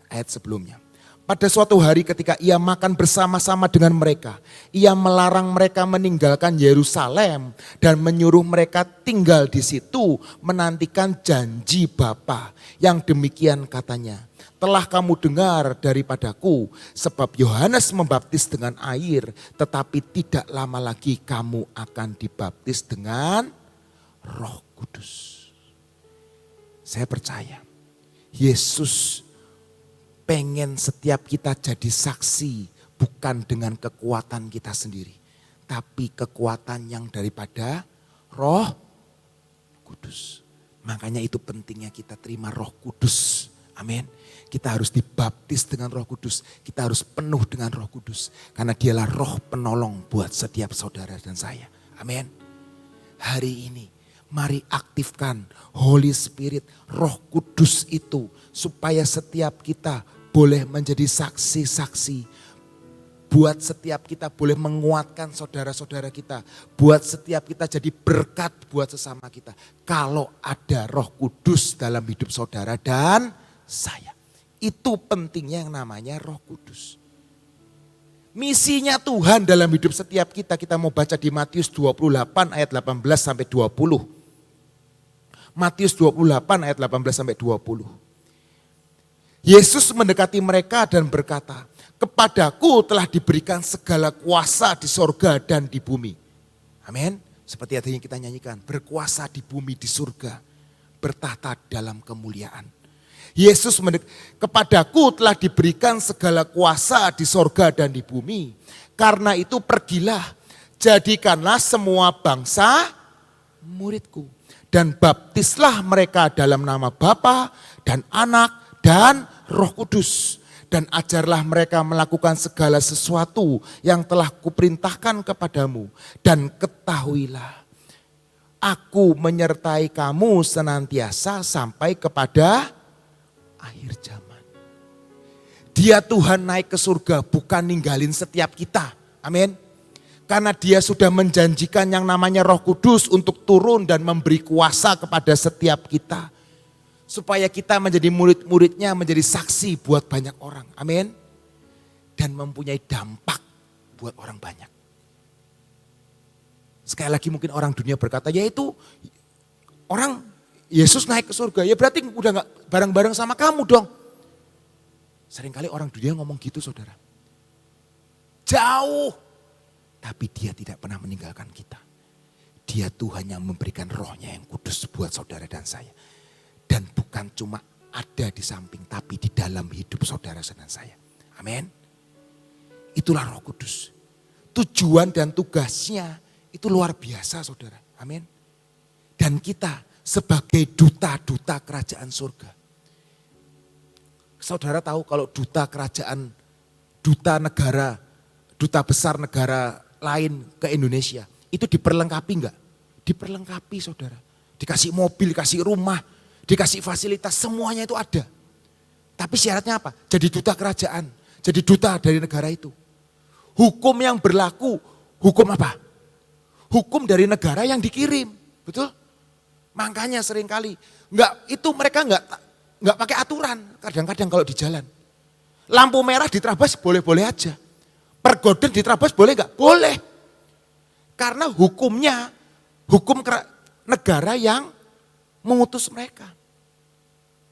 Ayat sebelumnya. Pada suatu hari ketika ia makan bersama-sama dengan mereka, ia melarang mereka meninggalkan Yerusalem dan menyuruh mereka tinggal di situ menantikan janji Bapa. Yang demikian katanya, telah kamu dengar daripadaku sebab Yohanes membaptis dengan air, tetapi tidak lama lagi kamu akan dibaptis dengan Roh Kudus. Saya percaya Yesus pengen setiap kita jadi saksi bukan dengan kekuatan kita sendiri. Tapi kekuatan yang daripada Roh Kudus. Makanya itu pentingnya kita terima Roh Kudus. Amin. Kita harus dibaptis dengan Roh Kudus. Kita harus penuh dengan Roh Kudus. Karena dialah roh penolong buat setiap saudara dan saya. Amin. Hari ini mari aktifkan Holy Spirit, Roh Kudus itu. Supaya setiap kita boleh menjadi saksi-saksi. Buat setiap kita boleh menguatkan saudara-saudara kita. Buat setiap kita jadi berkat buat sesama kita. Kalau ada Roh Kudus dalam hidup saudara dan saya. Itu pentingnya yang namanya Roh Kudus. Misinya Tuhan dalam hidup setiap kita. Kita mau baca di Matius 28 ayat 18 sampai 20. Matius 28 ayat 18 sampai 20. Yesus mendekati mereka dan berkata, kepadaku telah diberikan segala kuasa di sorga dan di bumi. Amin. Seperti yang kita nyanyikan, berkuasa di bumi, di surga, bertahta dalam kemuliaan. Yesus kepadaku telah diberikan segala kuasa di sorga dan di bumi. Karena itu pergilah, jadikanlah semua bangsa muridku. Dan baptislah mereka dalam nama Bapa dan Anak dan Roh Kudus. Dan ajarlah mereka melakukan segala sesuatu yang telah kuperintahkan kepadamu. Dan ketahuilah, aku menyertai kamu senantiasa sampai kepada akhir zaman. Dia Tuhan naik ke surga bukan ninggalin setiap kita. Amin. Karena dia sudah menjanjikan yang namanya Roh Kudus untuk turun dan memberi kuasa kepada setiap kita. Supaya kita menjadi murid-muridnya, menjadi saksi buat banyak orang. Amin. Dan mempunyai dampak buat orang banyak. Sekali lagi mungkin orang dunia berkata, yaitu orang Yesus naik ke surga. Ya berarti udah gak bareng-bareng sama kamu dong. Seringkali orang dunia ngomong gitu saudara. Jauh. Tapi dia tidak pernah meninggalkan kita. Dia Tuhan yang memberikan rohnya yang kudus buat saudara dan saya. Dan bukan cuma ada di samping, tapi di dalam hidup saudara dan saya. Amin. Itulah Roh Kudus. Tujuan dan tugasnya itu luar biasa saudara. Amin. Dan kita sebagai duta-duta kerajaan surga. Saudara tahu kalau duta kerajaan, duta negara, duta besar negara lain ke Indonesia. Itu diperlengkapi enggak? Diperlengkapi saudara. Dikasih mobil, dikasih rumah. Dikasih fasilitas, semuanya itu ada. Tapi syaratnya apa? Jadi duta kerajaan, jadi duta dari negara itu. Hukum yang berlaku, hukum apa? Hukum dari negara yang dikirim, betul? Makanya seringkali mereka nggak pakai aturan. Kadang-kadang kalau di jalan, lampu merah diterabas boleh-boleh aja. Pergoden diterabas boleh nggak? Boleh. Karena hukumnya, hukum negara yang mengutus mereka.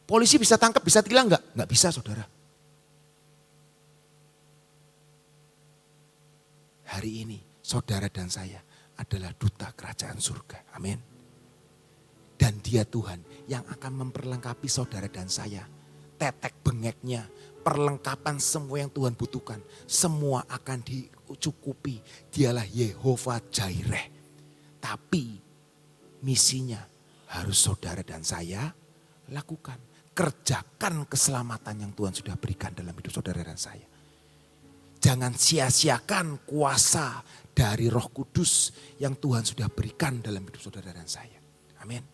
Polisi bisa tangkap, bisa tilang enggak? Enggak bisa saudara. Hari ini saudara dan saya adalah duta kerajaan surga. Amin. Dan dia Tuhan yang akan memperlengkapi saudara dan saya. Tetek bengeknya, perlengkapan semua yang Tuhan butuhkan. Semua akan dicukupi. Dialah Yehova Jireh. Tapi misinya harus saudara dan saya lakukan. Kerjakan keselamatan yang Tuhan sudah berikan dalam hidup saudara dan saya. Jangan sia-siakan kuasa dari Roh Kudus yang Tuhan sudah berikan dalam hidup saudara dan saya. Amin.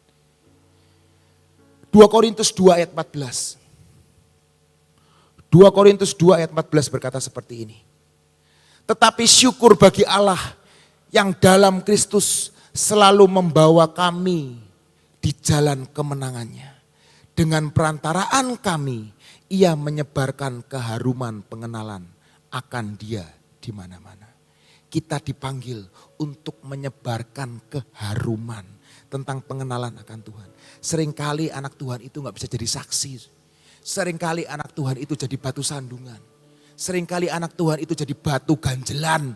2 Korintus 2 ayat 14. 2 Korintus 2 ayat 14 berkata seperti ini. Tetapi syukur bagi Allah yang dalam Kristus selalu membawa kami di jalan kemenangannya. Dengan perantaraan kami, ia menyebarkan keharuman pengenalan akan dia di mana-mana. Kita dipanggil untuk menyebarkan keharuman tentang pengenalan akan Tuhan. Seringkali anak Tuhan itu gak bisa jadi saksi. Seringkali anak Tuhan itu jadi batu sandungan. Seringkali anak Tuhan itu jadi batu ganjelan.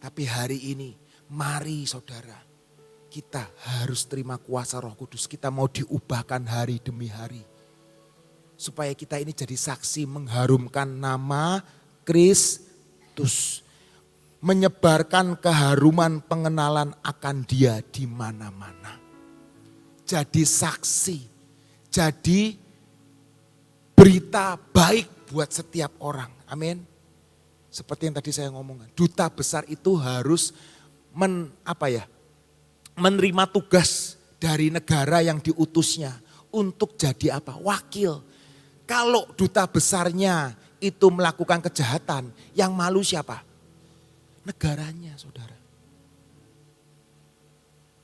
Tapi hari ini, mari saudara, kita harus terima kuasa Roh Kudus. Kita mau diubahkan hari demi hari. Supaya kita ini jadi saksi mengharumkan nama Kristus. Menyebarkan keharuman pengenalan akan dia di mana-mana. jadi saksi, jadi berita baik buat setiap orang. Amin. Seperti yang tadi saya ngomongkan, duta besar itu harus menerima tugas dari negara yang diutusnya untuk jadi apa? Wakil. Kalau duta besarnya itu melakukan kejahatan, yang malu siapa? Negaranya, saudara.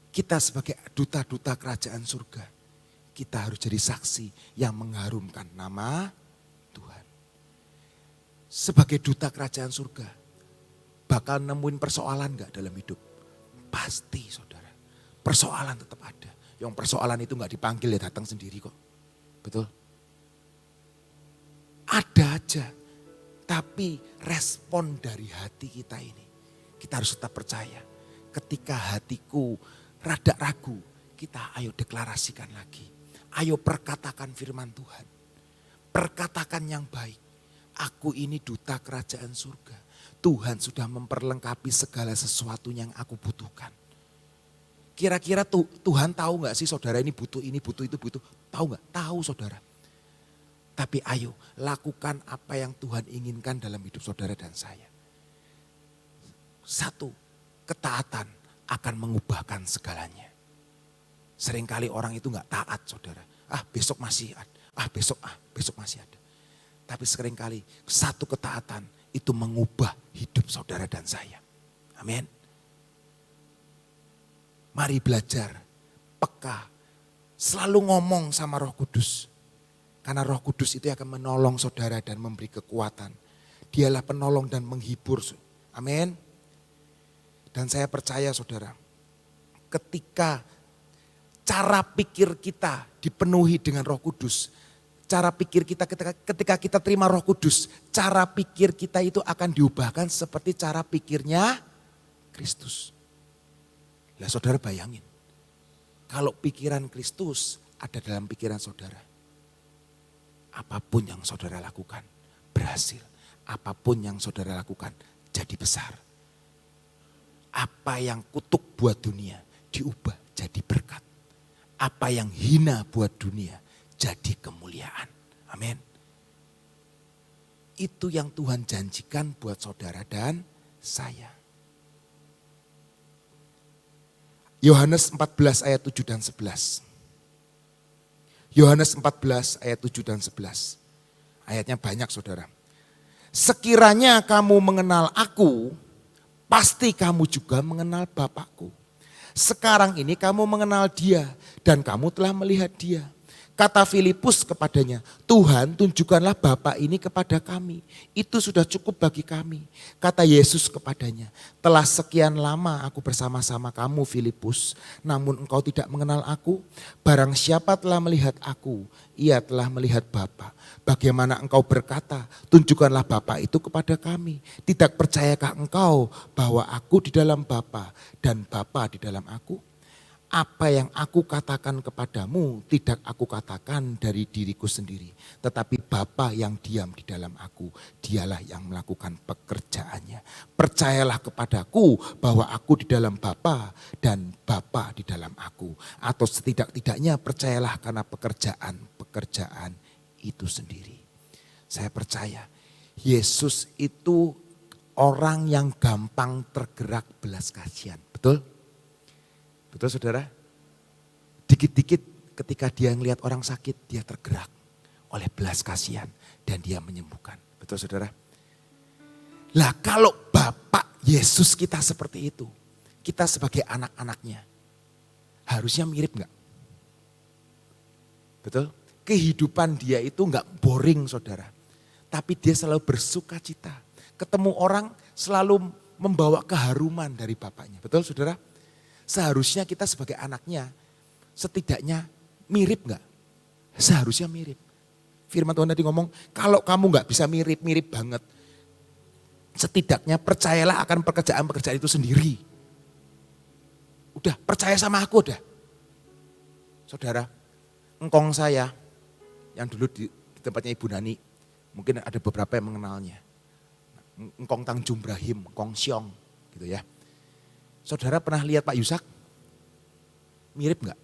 Kita sebagai duta-duta kerajaan surga, kita harus jadi saksi yang mengharumkan nama Tuhan. Sebagai duta kerajaan surga, bakal nemuin persoalan gak dalam hidup? Pasti, saudara. Persoalan tetap ada. Yang persoalan itu gak dipanggil, ya datang sendiri kok. Betul? Ada aja. Tapi respon dari hati kita ini, kita harus tetap percaya. Ketika hatiku rada ragu, kita ayo deklarasikan lagi. Ayo perkatakan firman Tuhan. Perkatakan yang baik. Aku ini duta kerajaan surga. Tuhan sudah memperlengkapi segala sesuatu yang aku butuhkan. Kira-kira Tuhan tahu gak sih saudara ini, butuh itu, butuh. Tahu gak? Tahu saudara. Tapi ayo lakukan apa yang Tuhan inginkan dalam hidup saudara dan saya. Satu, ketaatan akan mengubahkan segalanya. Seringkali orang itu gak taat saudara. Besok masih ada. Besok masih ada. Tapi seringkali satu ketaatan itu mengubah hidup saudara dan saya. Amin. Mari belajar peka. Selalu ngomong sama Roh Kudus. Karena Roh Kudus itu akan menolong saudara dan memberi kekuatan. Dialah penolong dan menghibur. Amin. Dan saya percaya saudara, ketika cara pikir kita dipenuhi dengan Roh Kudus, cara pikir kita ketika kita terima Roh Kudus, cara pikir kita itu akan diubahkan seperti cara pikirnya Kristus. Lah saudara bayangin, kalau pikiran Kristus ada dalam pikiran saudara, apapun yang saudara lakukan berhasil. Apapun yang saudara lakukan jadi besar. Apa yang kutuk buat dunia diubah jadi berkat. Apa yang hina buat dunia jadi kemuliaan. Amin. Itu yang Tuhan janjikan buat saudara dan saya. Yohanes 14 ayat 7 dan 11. Yohanes 14 ayat 7 dan 11. Ayatnya banyak saudara. Sekiranya kamu mengenal aku, pasti kamu juga mengenal Bapakku. Sekarang ini kamu mengenal dia dan kamu telah melihat dia. Kata Filipus kepadanya, Tuhan tunjukkanlah Bapa ini kepada kami. Itu sudah cukup bagi kami. Kata Yesus kepadanya, telah sekian lama aku bersama-sama kamu Filipus, namun engkau tidak mengenal aku. Barang siapa telah melihat aku, ia telah melihat Bapa. Bagaimana engkau berkata, tunjukkanlah Bapa itu kepada kami. Tidak percayakah engkau bahwa aku di dalam Bapa dan Bapa di dalam aku? Apa yang aku katakan kepadamu tidak aku katakan dari diriku sendiri. Tetapi Bapa yang diam di dalam aku, dialah yang melakukan pekerjaannya. Percayalah kepadaku bahwa aku di dalam Bapa dan Bapa di dalam aku. Atau setidak-tidaknya percayalah karena pekerjaan itu sendiri. Saya percaya Yesus itu orang yang gampang tergerak belas kasihan. Betul? Betul saudara? Dikit-dikit ketika dia ngelihat orang sakit, dia tergerak oleh belas kasihan dan dia menyembuhkan. Betul saudara? Lah kalau Bapak Yesus kita seperti itu, kita sebagai anak-anaknya, harusnya mirip enggak? Betul? Kehidupan dia itu enggak boring saudara. Tapi dia selalu bersuka cita. Ketemu orang selalu membawa keharuman dari Bapaknya. Betul saudara? Seharusnya kita sebagai anaknya setidaknya mirip enggak? Seharusnya mirip. Firman Tuhan tadi ngomong, kalau kamu enggak bisa mirip-mirip banget, setidaknya percayalah akan pekerjaan-pekerjaan itu sendiri. Udah, percaya sama aku udah. Saudara, engkong saya yang dulu di tempatnya Ibu Nani, mungkin ada beberapa yang mengenalnya. Engkong Tangjung Brahim, Engkong Siong gitu ya. Saudara pernah lihat Pak Yusak? Mirip enggak?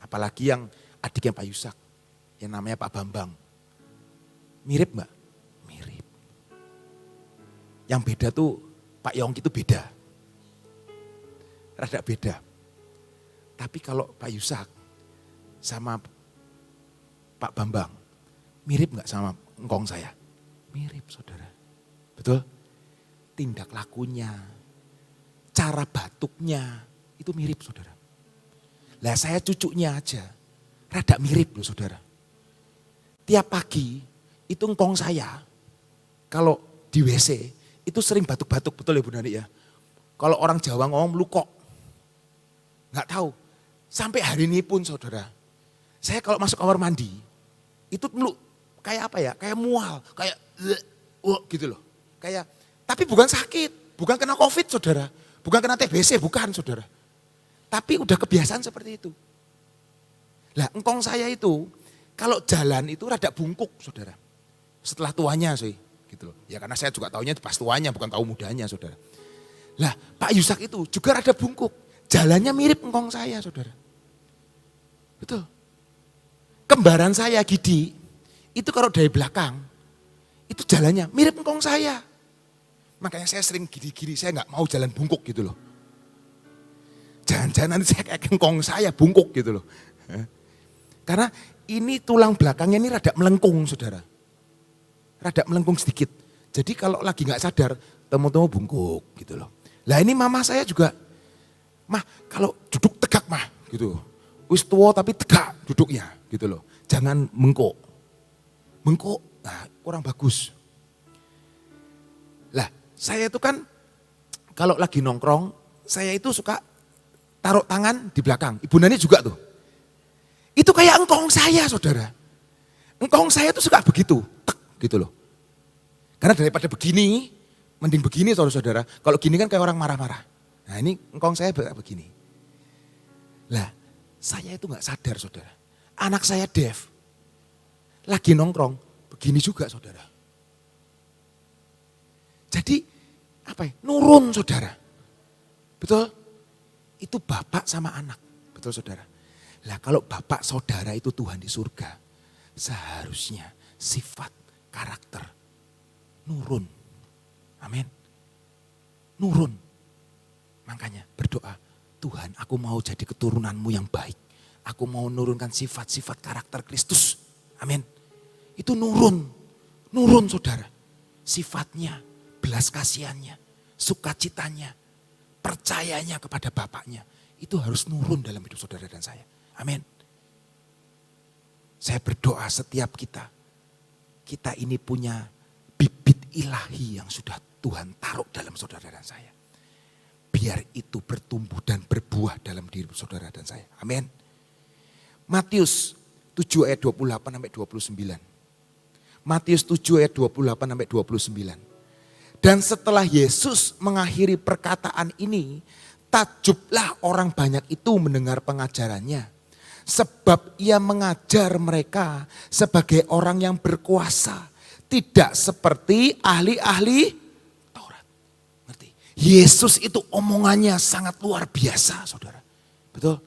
Apalagi yang adiknya Pak Yusak, yang namanya Pak Bambang. Mirip Mbak? Mirip. Yang beda tuh Pak Yongki itu beda. Rada beda. Tapi kalau Pak Yusak sama Pak Bambang, mirip nggak sama engkong saya? Mirip saudara. Betul? Tindak lakunya, cara batuknya, itu mirip saudara. Lah saya cucunya aja, rada mirip loh saudara. Tiap pagi itu engkong saya, kalau di WC itu sering batuk-batuk, betul ya Bu Nani ya? Kalau orang Jawa ngomong melukok, nggak tahu. Sampai hari ini pun saudara, saya kalau masuk kamar mandi, itu kayak apa ya, kayak mual, kayak gitu loh. Kayak, tapi bukan sakit, bukan kena COVID saudara, bukan kena TBC, bukan saudara. Tapi udah kebiasaan seperti itu. Lah engkong saya itu, kalau jalan itu rada bungkuk saudara. Setelah tuanya sih, gitu loh. Ya karena saya juga taunya pas tuanya, bukan tahu mudanya saudara. Lah Pak Yusak itu juga rada bungkuk. Jalannya mirip engkong saya saudara. Betul. Kembaran saya Gidi, itu kalau dari belakang, itu jalannya mirip engkong saya. Makanya saya sering gini-gini, saya nggak mau jalan bungkuk gitu loh. Jangan-jangan nanti saya kayak engkong saya bungkuk gitu loh. Karena ini tulang belakangnya ini rada melengkung saudara. Rada melengkung sedikit. Jadi kalau lagi nggak sadar, temu-temu bungkuk gitu loh. Lah ini mama saya juga, mah kalau duduk tegak mah gitu. Wis tua tapi tegak duduknya gitu loh. Jangan mengkok. Mengkok, nah kurang bagus. Lah saya itu kan kalau lagi nongkrong, saya itu suka taruh tangan di belakang. Ibu Nani juga tuh. Itu kayak engkong saya saudara. Engkong saya tuh suka begitu, tek, gitu loh. Karena daripada begini, mending begini saudara-saudara. Kalau gini kan kayak orang marah-marah. Nah ini engkong saya begini. Lah saya itu gak sadar saudara. Anak saya Dev, lagi nongkrong, begini juga saudara. Jadi apa ya, nurun saudara. Betul? Itu bapak sama anak, betul saudara. Lah kalau bapak saudara itu Tuhan di surga, seharusnya sifat karakter nurun. Amin. Nurun. Makanya berdoa, Tuhan aku mau jadi keturunanmu yang baik. Aku mau nurunkan sifat-sifat karakter Kristus. Amin. Itu nurun. Nurun saudara. Sifatnya, belas kasihannya, sukacitanya, percayanya kepada Bapaknya. Itu harus nurun dalam hidup saudara dan saya. Amin. Saya berdoa setiap kita ini punya bibit ilahi yang sudah Tuhan taruh dalam saudara dan saya. Biar itu bertumbuh dan berbuah dalam diri saudara dan saya. Amin. Matius 7 ayat 28 sampai 29. Matius 7 ayat 28 sampai 29. Dan setelah Yesus mengakhiri perkataan ini, takjublah orang banyak itu mendengar pengajarannya. Sebab ia mengajar mereka sebagai orang yang berkuasa. Tidak seperti ahli-ahli Taurat. Ngerti? Yesus itu omongannya sangat luar biasa saudara. Betul?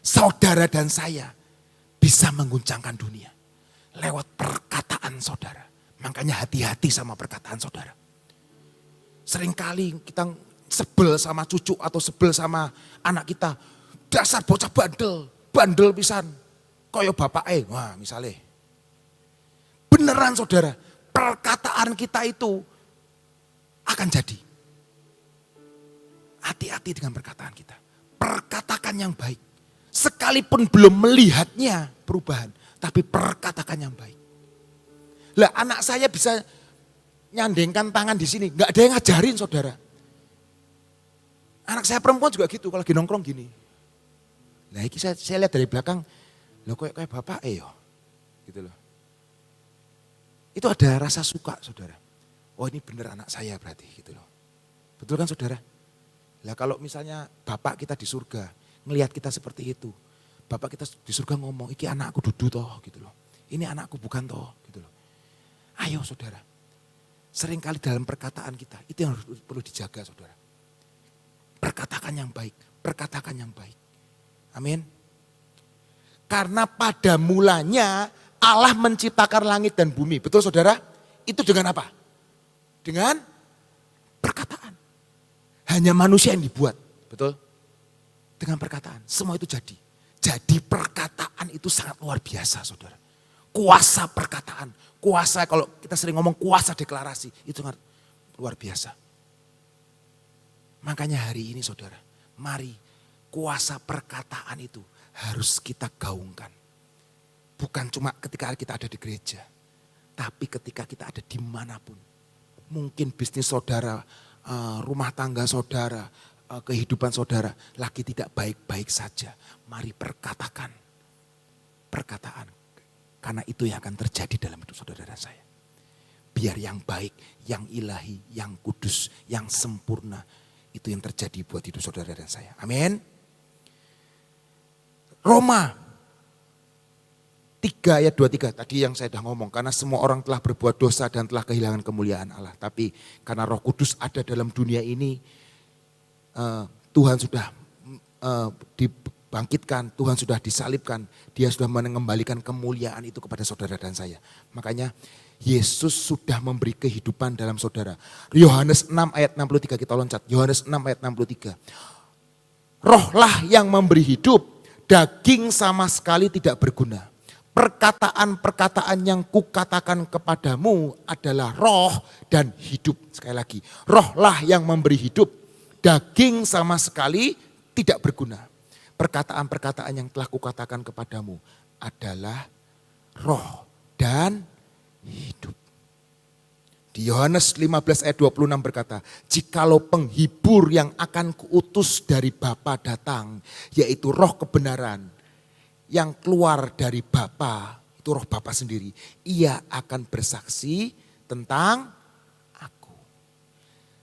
Saudara dan saya bisa mengguncangkan dunia. Lewat perkataan saudara. Makanya hati-hati sama perkataan saudara. Seringkali kita sebel sama cucu atau sebel sama anak kita. Dasar bocah bandel pisan. Kaya bapak wah misalnya. Beneran saudara, perkataan kita itu akan jadi. Hati-hati dengan perkataan kita. Perkatakan yang baik. Sekalipun belum melihatnya perubahan, tapi perkatakan yang baik. Lah anak saya bisa nyandengkan tangan di sini, nggak ada yang ngajarin saudara. Anak saya perempuan juga gitu, kalau lagi nongkrong gini. Nah ini saya lihat dari belakang, loh kayak bapak yo, gitu loh. Itu ada rasa suka saudara. Oh ini bener anak saya berarti gitu loh. Betul kan saudara? Lah kalau misalnya bapak kita di surga, ngelihat kita seperti itu. Bapak kita di surga ngomong, iki anakku dudu toh gitu loh. Ini anakku bukan toh gitu loh. Ayo saudara. Seringkali dalam perkataan kita, itu yang perlu dijaga saudara. Perkatakan yang baik, perkatakan yang baik. Amin. Karena pada mulanya Allah menciptakan langit dan bumi. Betul saudara? Itu dengan apa? Dengan perkataan. Hanya manusia yang dibuat. Betul? Dengan perkataan. Semua itu jadi. Jadi perkataan itu sangat luar biasa saudara. Kuasa perkataan. Kuasa, kalau kita sering ngomong kuasa deklarasi. Itu sangat luar biasa. Makanya hari ini saudara, mari kuasa perkataan itu harus kita gaungkan. Bukan cuma ketika kita ada di gereja, tapi ketika kita ada dimanapun. Mungkin bisnis saudara, rumah tangga saudara, kehidupan saudara lagi tidak baik-baik saja. Mari perkatakan perkataan. Karena itu yang akan terjadi dalam hidup saudara dan saya. Biar yang baik, yang ilahi, yang kudus, yang sempurna. Itu yang terjadi buat hidup saudara dan saya. Amin. Roma 3 ayat 23 tadi yang saya sudah ngomong. Karena semua orang telah berbuat dosa dan telah kehilangan kemuliaan Allah. Tapi karena Roh Kudus ada dalam dunia ini, Tuhan sudah dibangkitkan, Tuhan sudah disalibkan. Dia sudah mengembalikan kemuliaan itu kepada saudara dan saya. Makanya Yesus sudah memberi kehidupan dalam saudara. Yohanes 6 ayat 63 kita loncat. Yohanes 6 ayat 63. Rohlah yang memberi hidup, daging sama sekali tidak berguna. Perkataan-perkataan yang kukatakan kepadamu adalah roh dan hidup. Sekali lagi, rohlah yang memberi hidup, daging sama sekali tidak berguna. Perkataan-perkataan yang telah kukatakan kepadamu adalah roh dan hidup. Di Yohanes 15 ayat 26 berkata, jikalau penghibur yang akan kuutus dari Bapa datang, yaitu roh kebenaran yang keluar dari Bapa, itu roh Bapa sendiri, ia akan bersaksi tentang aku.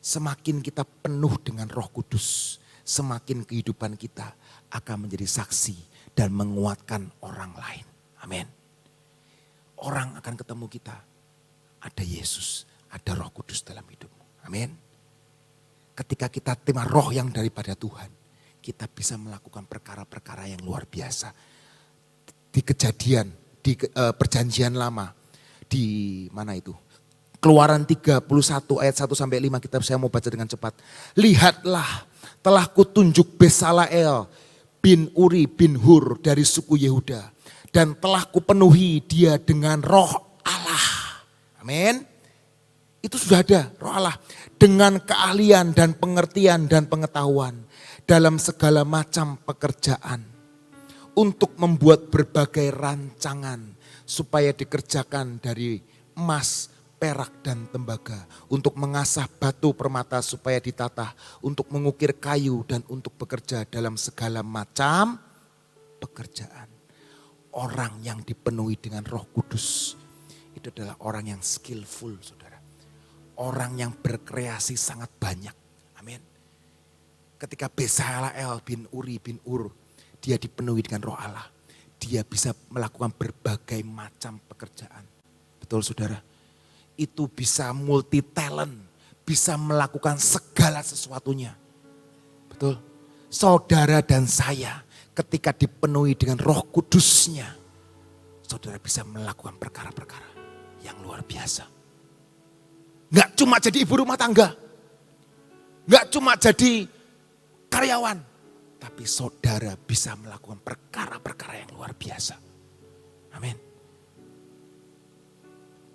Semakin kita penuh dengan Roh Kudus, semakin kehidupan kita akan menjadi saksi dan menguatkan orang lain. Amin. Orang akan ketemu kita, ada Yesus, ada Roh Kudus dalam hidupmu. Amin. Ketika kita terima roh yang daripada Tuhan, kita bisa melakukan perkara-perkara yang luar biasa. Di Kejadian, di perjanjian lama, di mana itu? Keluaran 31 ayat 1 sampai 5, saya mau baca dengan cepat. Lihatlah, telah kutunjuk Besalael bin Uri bin Hur dari suku Yehuda, dan telah kupenuhi dia dengan roh Allah. Amin. Itu sudah ada roh Allah. Dengan keahlian dan pengertian dan pengetahuan dalam segala macam pekerjaan. Untuk membuat berbagai rancangan supaya dikerjakan dari emas, perak dan tembaga. Untuk mengasah batu permata supaya ditata. Untuk mengukir kayu dan untuk bekerja dalam segala macam pekerjaan. Orang yang dipenuhi dengan Roh Kudus itu adalah orang yang skillful, saudara. Orang yang berkreasi sangat banyak. Amin. Ketika Besalael bin Uri bin Hur, dia dipenuhi dengan roh Allah. Dia bisa melakukan berbagai macam pekerjaan. Betul saudara? Itu bisa multi talent. Bisa melakukan segala sesuatunya. Betul? Saudara dan saya ketika dipenuhi dengan Roh Kudusnya, saudara bisa melakukan perkara-perkara yang luar biasa. Gak cuma jadi ibu rumah tangga. Gak cuma jadi karyawan. Tapi saudara bisa melakukan perkara-perkara yang luar biasa. Amin.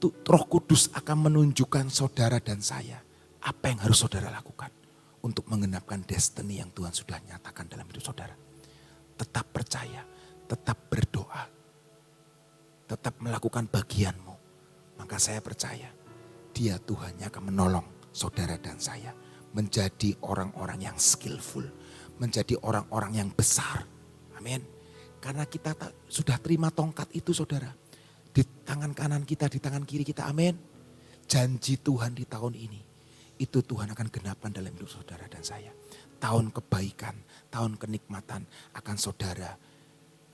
Roh Kudus akan menunjukkan saudara dan saya apa yang harus saudara lakukan untuk menggenapkan destiny yang Tuhan sudah nyatakan dalam hidup saudara. Tetap percaya, tetap berdoa, tetap melakukan bagianmu. Maka saya percaya dia Tuhan yang akan menolong saudara dan saya menjadi orang-orang yang skillful, menjadi orang-orang yang besar. Amin. Karena kita sudah terima tongkat itu saudara. Di tangan kanan kita, di tangan kiri kita. Amin. Janji Tuhan di tahun ini. Itu Tuhan akan genapkan dalam hidup saudara dan saya. Tahun kebaikan, tahun kenikmatan akan saudara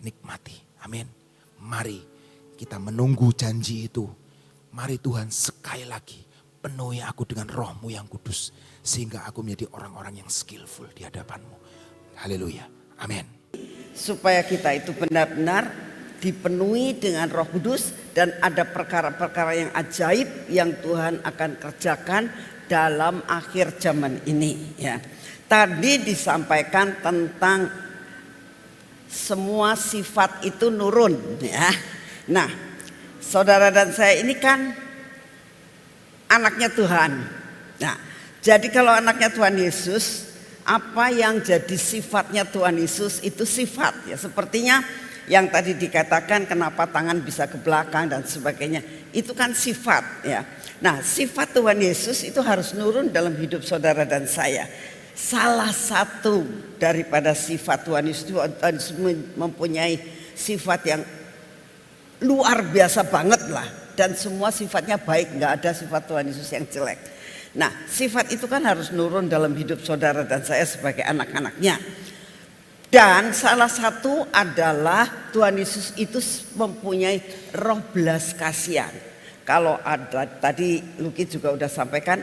nikmati. Amin. Mari kita menunggu janji itu. Mari Tuhan sekali lagi penuhi aku dengan roh-Mu yang kudus. Sehingga aku menjadi orang-orang yang skillful di hadapan-Mu. Haleluya. Amin. Supaya kita itu benar-benar dipenuhi dengan Roh Kudus, dan ada perkara-perkara yang ajaib yang Tuhan akan kerjakan dalam akhir zaman ini ya. Tadi disampaikan tentang semua sifat itu nurun ya. Nah, saudara dan saya ini kan anaknya Tuhan. Nah, jadi kalau anaknya Tuhan Yesus, apa yang jadi sifatnya Tuhan Yesus itu sifat ya. Sepertinya yang tadi dikatakan kenapa tangan bisa ke belakang dan sebagainya, itu kan sifat ya. Nah, sifat Tuhan Yesus itu harus nurun dalam hidup saudara dan saya. Salah satu daripada sifat Tuhan Yesus itu mempunyai sifat yang luar biasa banget lah, dan semua sifatnya baik, nggak ada sifat Tuhan Yesus yang jelek. Nah, sifat itu kan harus nurun dalam hidup saudara dan saya sebagai anak-anaknya. Dan salah satu adalah Tuhan Yesus itu mempunyai roh belas kasihan. Kalau ada, tadi Luki juga udah sampaikan,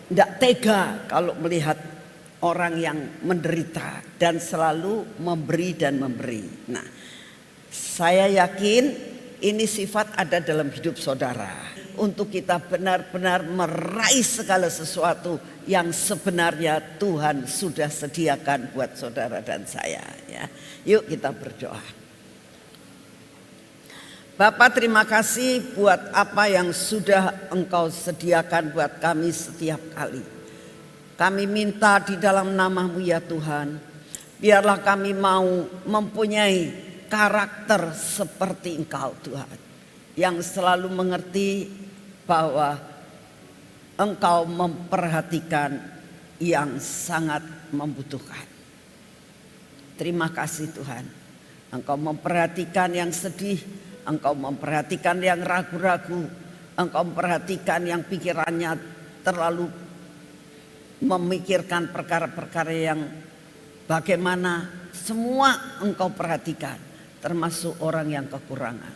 tidak tega kalau melihat orang yang menderita dan selalu memberi dan memberi. Nah, saya yakin ini sifat ada dalam hidup saudara. Untuk kita benar-benar meraih segala sesuatu yang sebenarnya Tuhan sudah sediakan buat saudara dan saya ya. Yuk kita berdoa. Bapak, terima kasih buat apa yang sudah Engkau sediakan buat kami setiap kali. Kami minta di dalam nama-Mu ya Tuhan, biarlah kami mau mempunyai karakter seperti Engkau Tuhan, yang selalu mengerti bahwa Engkau memperhatikan yang sangat membutuhkan. Terima kasih Tuhan, Engkau memperhatikan yang sedih, Engkau memperhatikan yang ragu-ragu, Engkau memperhatikan yang pikirannya terlalu memikirkan perkara-perkara yang bagaimana, semua Engkau perhatikan, termasuk orang yang kekurangan.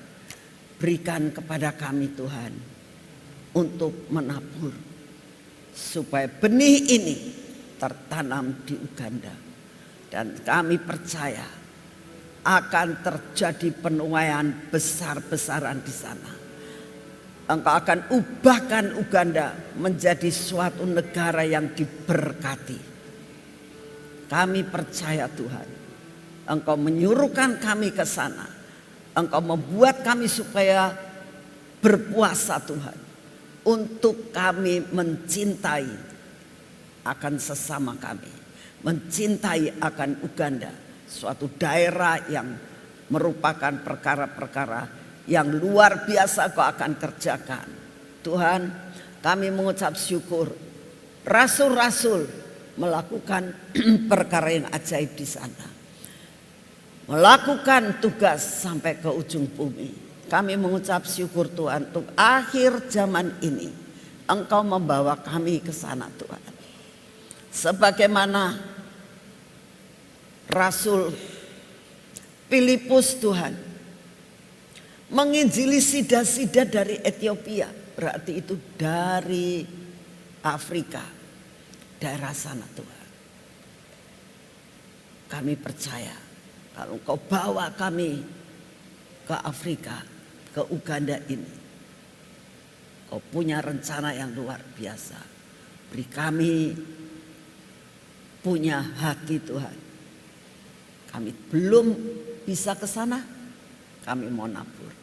Berikan kepada kami Tuhan untuk menabur, supaya benih ini tertanam di Uganda, dan kami percaya akan terjadi penuaian besar-besaran di sana. Engkau akan ubahkan Uganda menjadi suatu negara yang diberkati. Kami percaya Tuhan, Engkau menyuruhkan kami ke sana, Engkau membuat kami supaya berpuasa Tuhan, untuk kami mencintai akan sesama kami, mencintai akan Uganda, suatu daerah yang merupakan perkara-perkara yang luar biasa Kau akan kerjakan. Tuhan, kami mengucap syukur, rasul-rasul melakukan perkara yang ajaib di sana, melakukan tugas sampai ke ujung bumi. Kami mengucap syukur Tuhan, untuk akhir zaman ini Engkau membawa kami ke sana Tuhan. Sebagaimana Rasul Filipus Tuhan menginjili sida-sida dari Ethiopia, berarti itu dari Afrika, daerah sana Tuhan. Kami percaya kalau Engkau bawa kami ke Afrika, ke Uganda ini, Kau punya rencana yang luar biasa. Beri kami punya hati Tuhan. Kami belum bisa ke sana, kami mau nabur.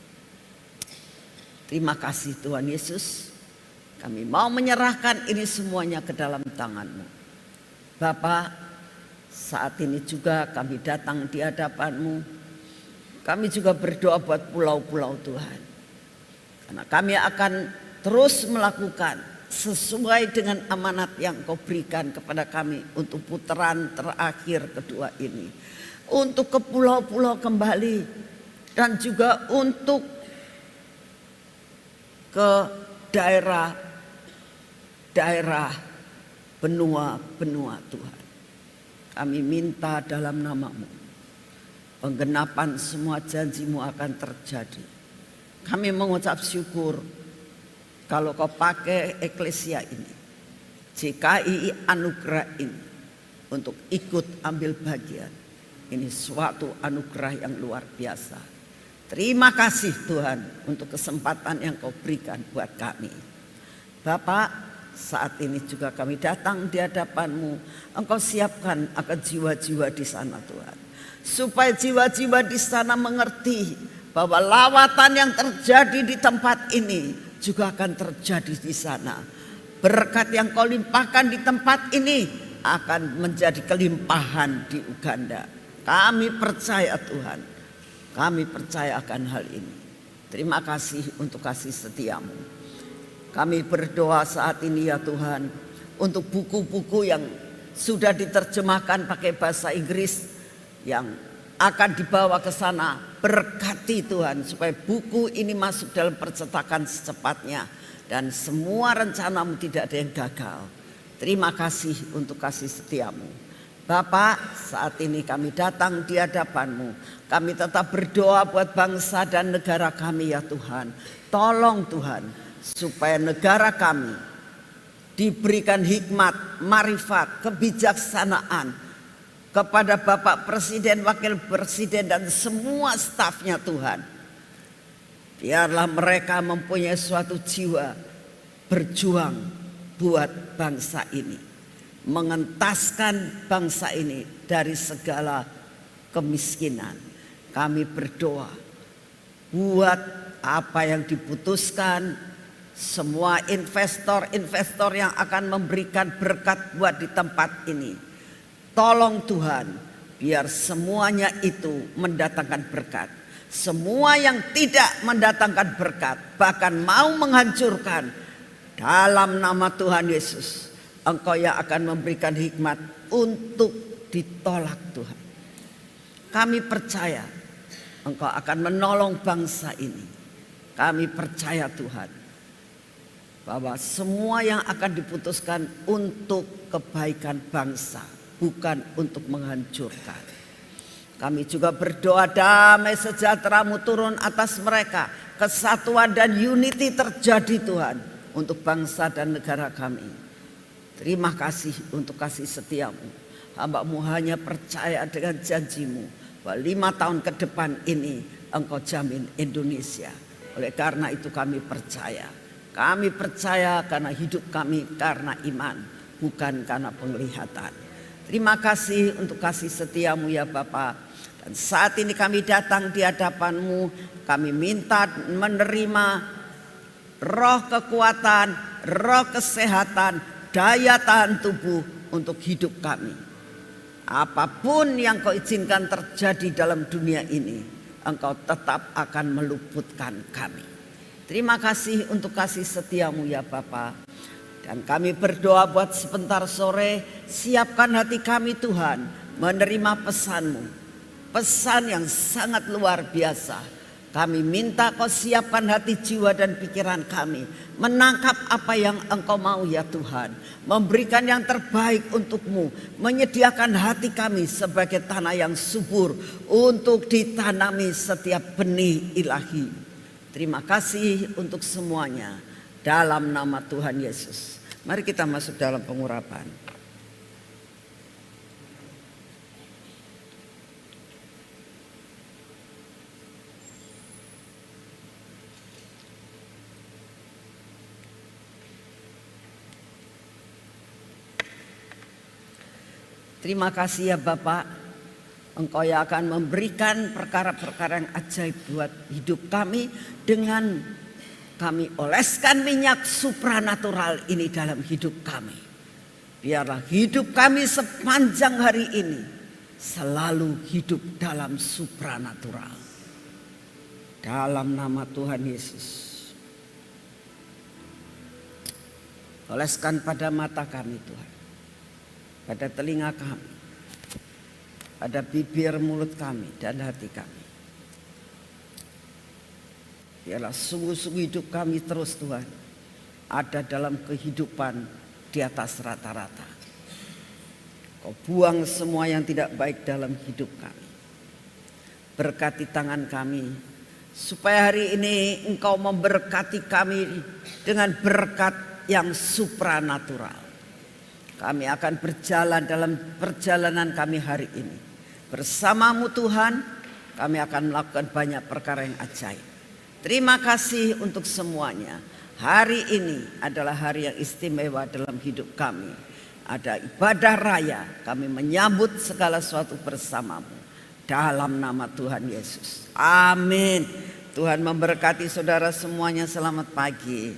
Terima kasih Tuhan Yesus, kami mau menyerahkan ini semuanya ke dalam tangan-Mu. Bapa, saat ini juga kami datang di hadapan-Mu. Kami juga berdoa buat pulau-pulau Tuhan, karena kami akan terus melakukan sesuai dengan amanat yang Kau berikan kepada kami untuk putaran terakhir kedua ini. Untuk ke pulau-pulau kembali, dan juga untuk ke daerah-daerah benua-benua Tuhan. Kami minta dalam nama-Mu, penggenapan semua janji-Mu akan terjadi. Kami mengucap syukur kalau Kau pakai eklesia ini, JKI Anugerah ini, untuk ikut ambil bagian Ini suatu anugerah yang luar biasa. Terima kasih Tuhan untuk kesempatan yang Kau berikan buat kami. Bapak, saat ini juga kami datang di hadapan-Mu. Engkau siapkan akan jiwa-jiwa di sana Tuhan. Supaya jiwa-jiwa di sana mengerti bahwa lawatan yang terjadi di tempat ini juga akan terjadi di sana. Berkat yang Kau limpahkan di tempat ini akan menjadi kelimpahan di Uganda. Kami percaya Tuhan, kami percaya akan hal ini. Terima kasih untuk kasih setia-Mu. Kami berdoa saat ini ya Tuhan, untuk buku-buku yang sudah diterjemahkan pakai bahasa Inggris yang akan dibawa ke sana. Berkati Tuhan supaya buku ini masuk dalam percetakan secepatnya. Dan semua rencana-Mu tidak ada yang gagal. Terima kasih untuk kasih setia-Mu. Bapak, saat ini kami datang di hadapan-Mu. Kami tetap berdoa buat bangsa dan negara kami ya Tuhan. Tolong Tuhan, supaya negara kami diberikan hikmat, marifat, kebijaksanaan kepada Bapak Presiden, Wakil Presiden dan semua stafnya Tuhan. Biarlah mereka mempunyai suatu jiwa berjuang buat bangsa ini. Mengentaskan bangsa ini dari segala kemiskinan. Kami berdoa buat apa yang diputuskan, semua investor-investor yang akan memberikan berkat buat di tempat ini. Tolong Tuhan, biar semuanya itu mendatangkan berkat. Semua yang tidak mendatangkan berkat, bahkan mau menghancurkan, dalam nama Tuhan Yesus, Engkau yang akan memberikan hikmat untuk ditolak Tuhan. Kami percaya Engkau akan menolong bangsa ini. Kami percaya Tuhan bahwa semua yang akan diputuskan untuk kebaikan bangsa, bukan untuk menghancurkan. Kami juga berdoa damai sejahtera-Mu turun atas mereka. Kesatuan dan unity terjadi Tuhan untuk bangsa dan negara kami. Terima kasih untuk kasih setia-Mu. Hamba-Mu hanya percaya dengan janji-Mu bahwa 5 tahun ke depan ini Engkau jamin Indonesia. Oleh karena itu kami percaya. Kami percaya karena hidup kami karena iman, bukan karena penglihatan. Terima kasih untuk kasih setia-Mu ya Bapa. Dan saat ini kami datang di hadapan-Mu. Kami minta menerima roh kekuatan, roh kesehatan, daya tahan tubuh untuk hidup kami. Apapun yang Kau izinkan terjadi dalam dunia ini, Engkau tetap akan meluputkan kami. Terima kasih untuk kasih setia-Mu ya Bapa. Dan kami berdoa buat sebentar sore, siapkan hati kami Tuhan menerima pesan-Mu. Pesan yang sangat luar biasa. Kami minta Kau siapkan hati, jiwa dan pikiran kami. Menangkap apa yang Engkau mau ya Tuhan. Memberikan yang terbaik untuk-Mu. Menyediakan hati kami sebagai tanah yang subur. Untuk ditanami setiap benih ilahi. Terima kasih untuk semuanya. Dalam nama Tuhan Yesus. Mari kita masuk dalam pengurapan. Terima kasih ya Bapak, Engkau yang akan memberikan perkara-perkara yang ajaib buat hidup kami dengan kami oleskan minyak supranatural ini dalam hidup kami. Biarlah hidup kami sepanjang hari ini selalu hidup dalam supranatural. Dalam nama Tuhan Yesus. Oleskan pada mata kami Tuhan. Pada telinga kami, pada bibir mulut kami dan hati kami. Biarlah sungguh-sungguh hidup kami terus Tuhan ada dalam kehidupan di atas rata-rata. Kau buang semua yang tidak baik dalam hidup kami. Berkati tangan kami supaya hari ini Engkau memberkati kami dengan berkat yang supranatural. Kami akan berjalan dalam perjalanan kami hari ini Bersamamu Tuhan, kami akan melakukan banyak perkara yang ajaib. Terima kasih untuk semuanya. Hari ini adalah hari yang istimewa dalam hidup kami. Ada ibadah raya, kami menyambut segala sesuatu bersamamu. Dalam nama Tuhan Yesus. Amin. Tuhan memberkati saudara semuanya. Selamat pagi.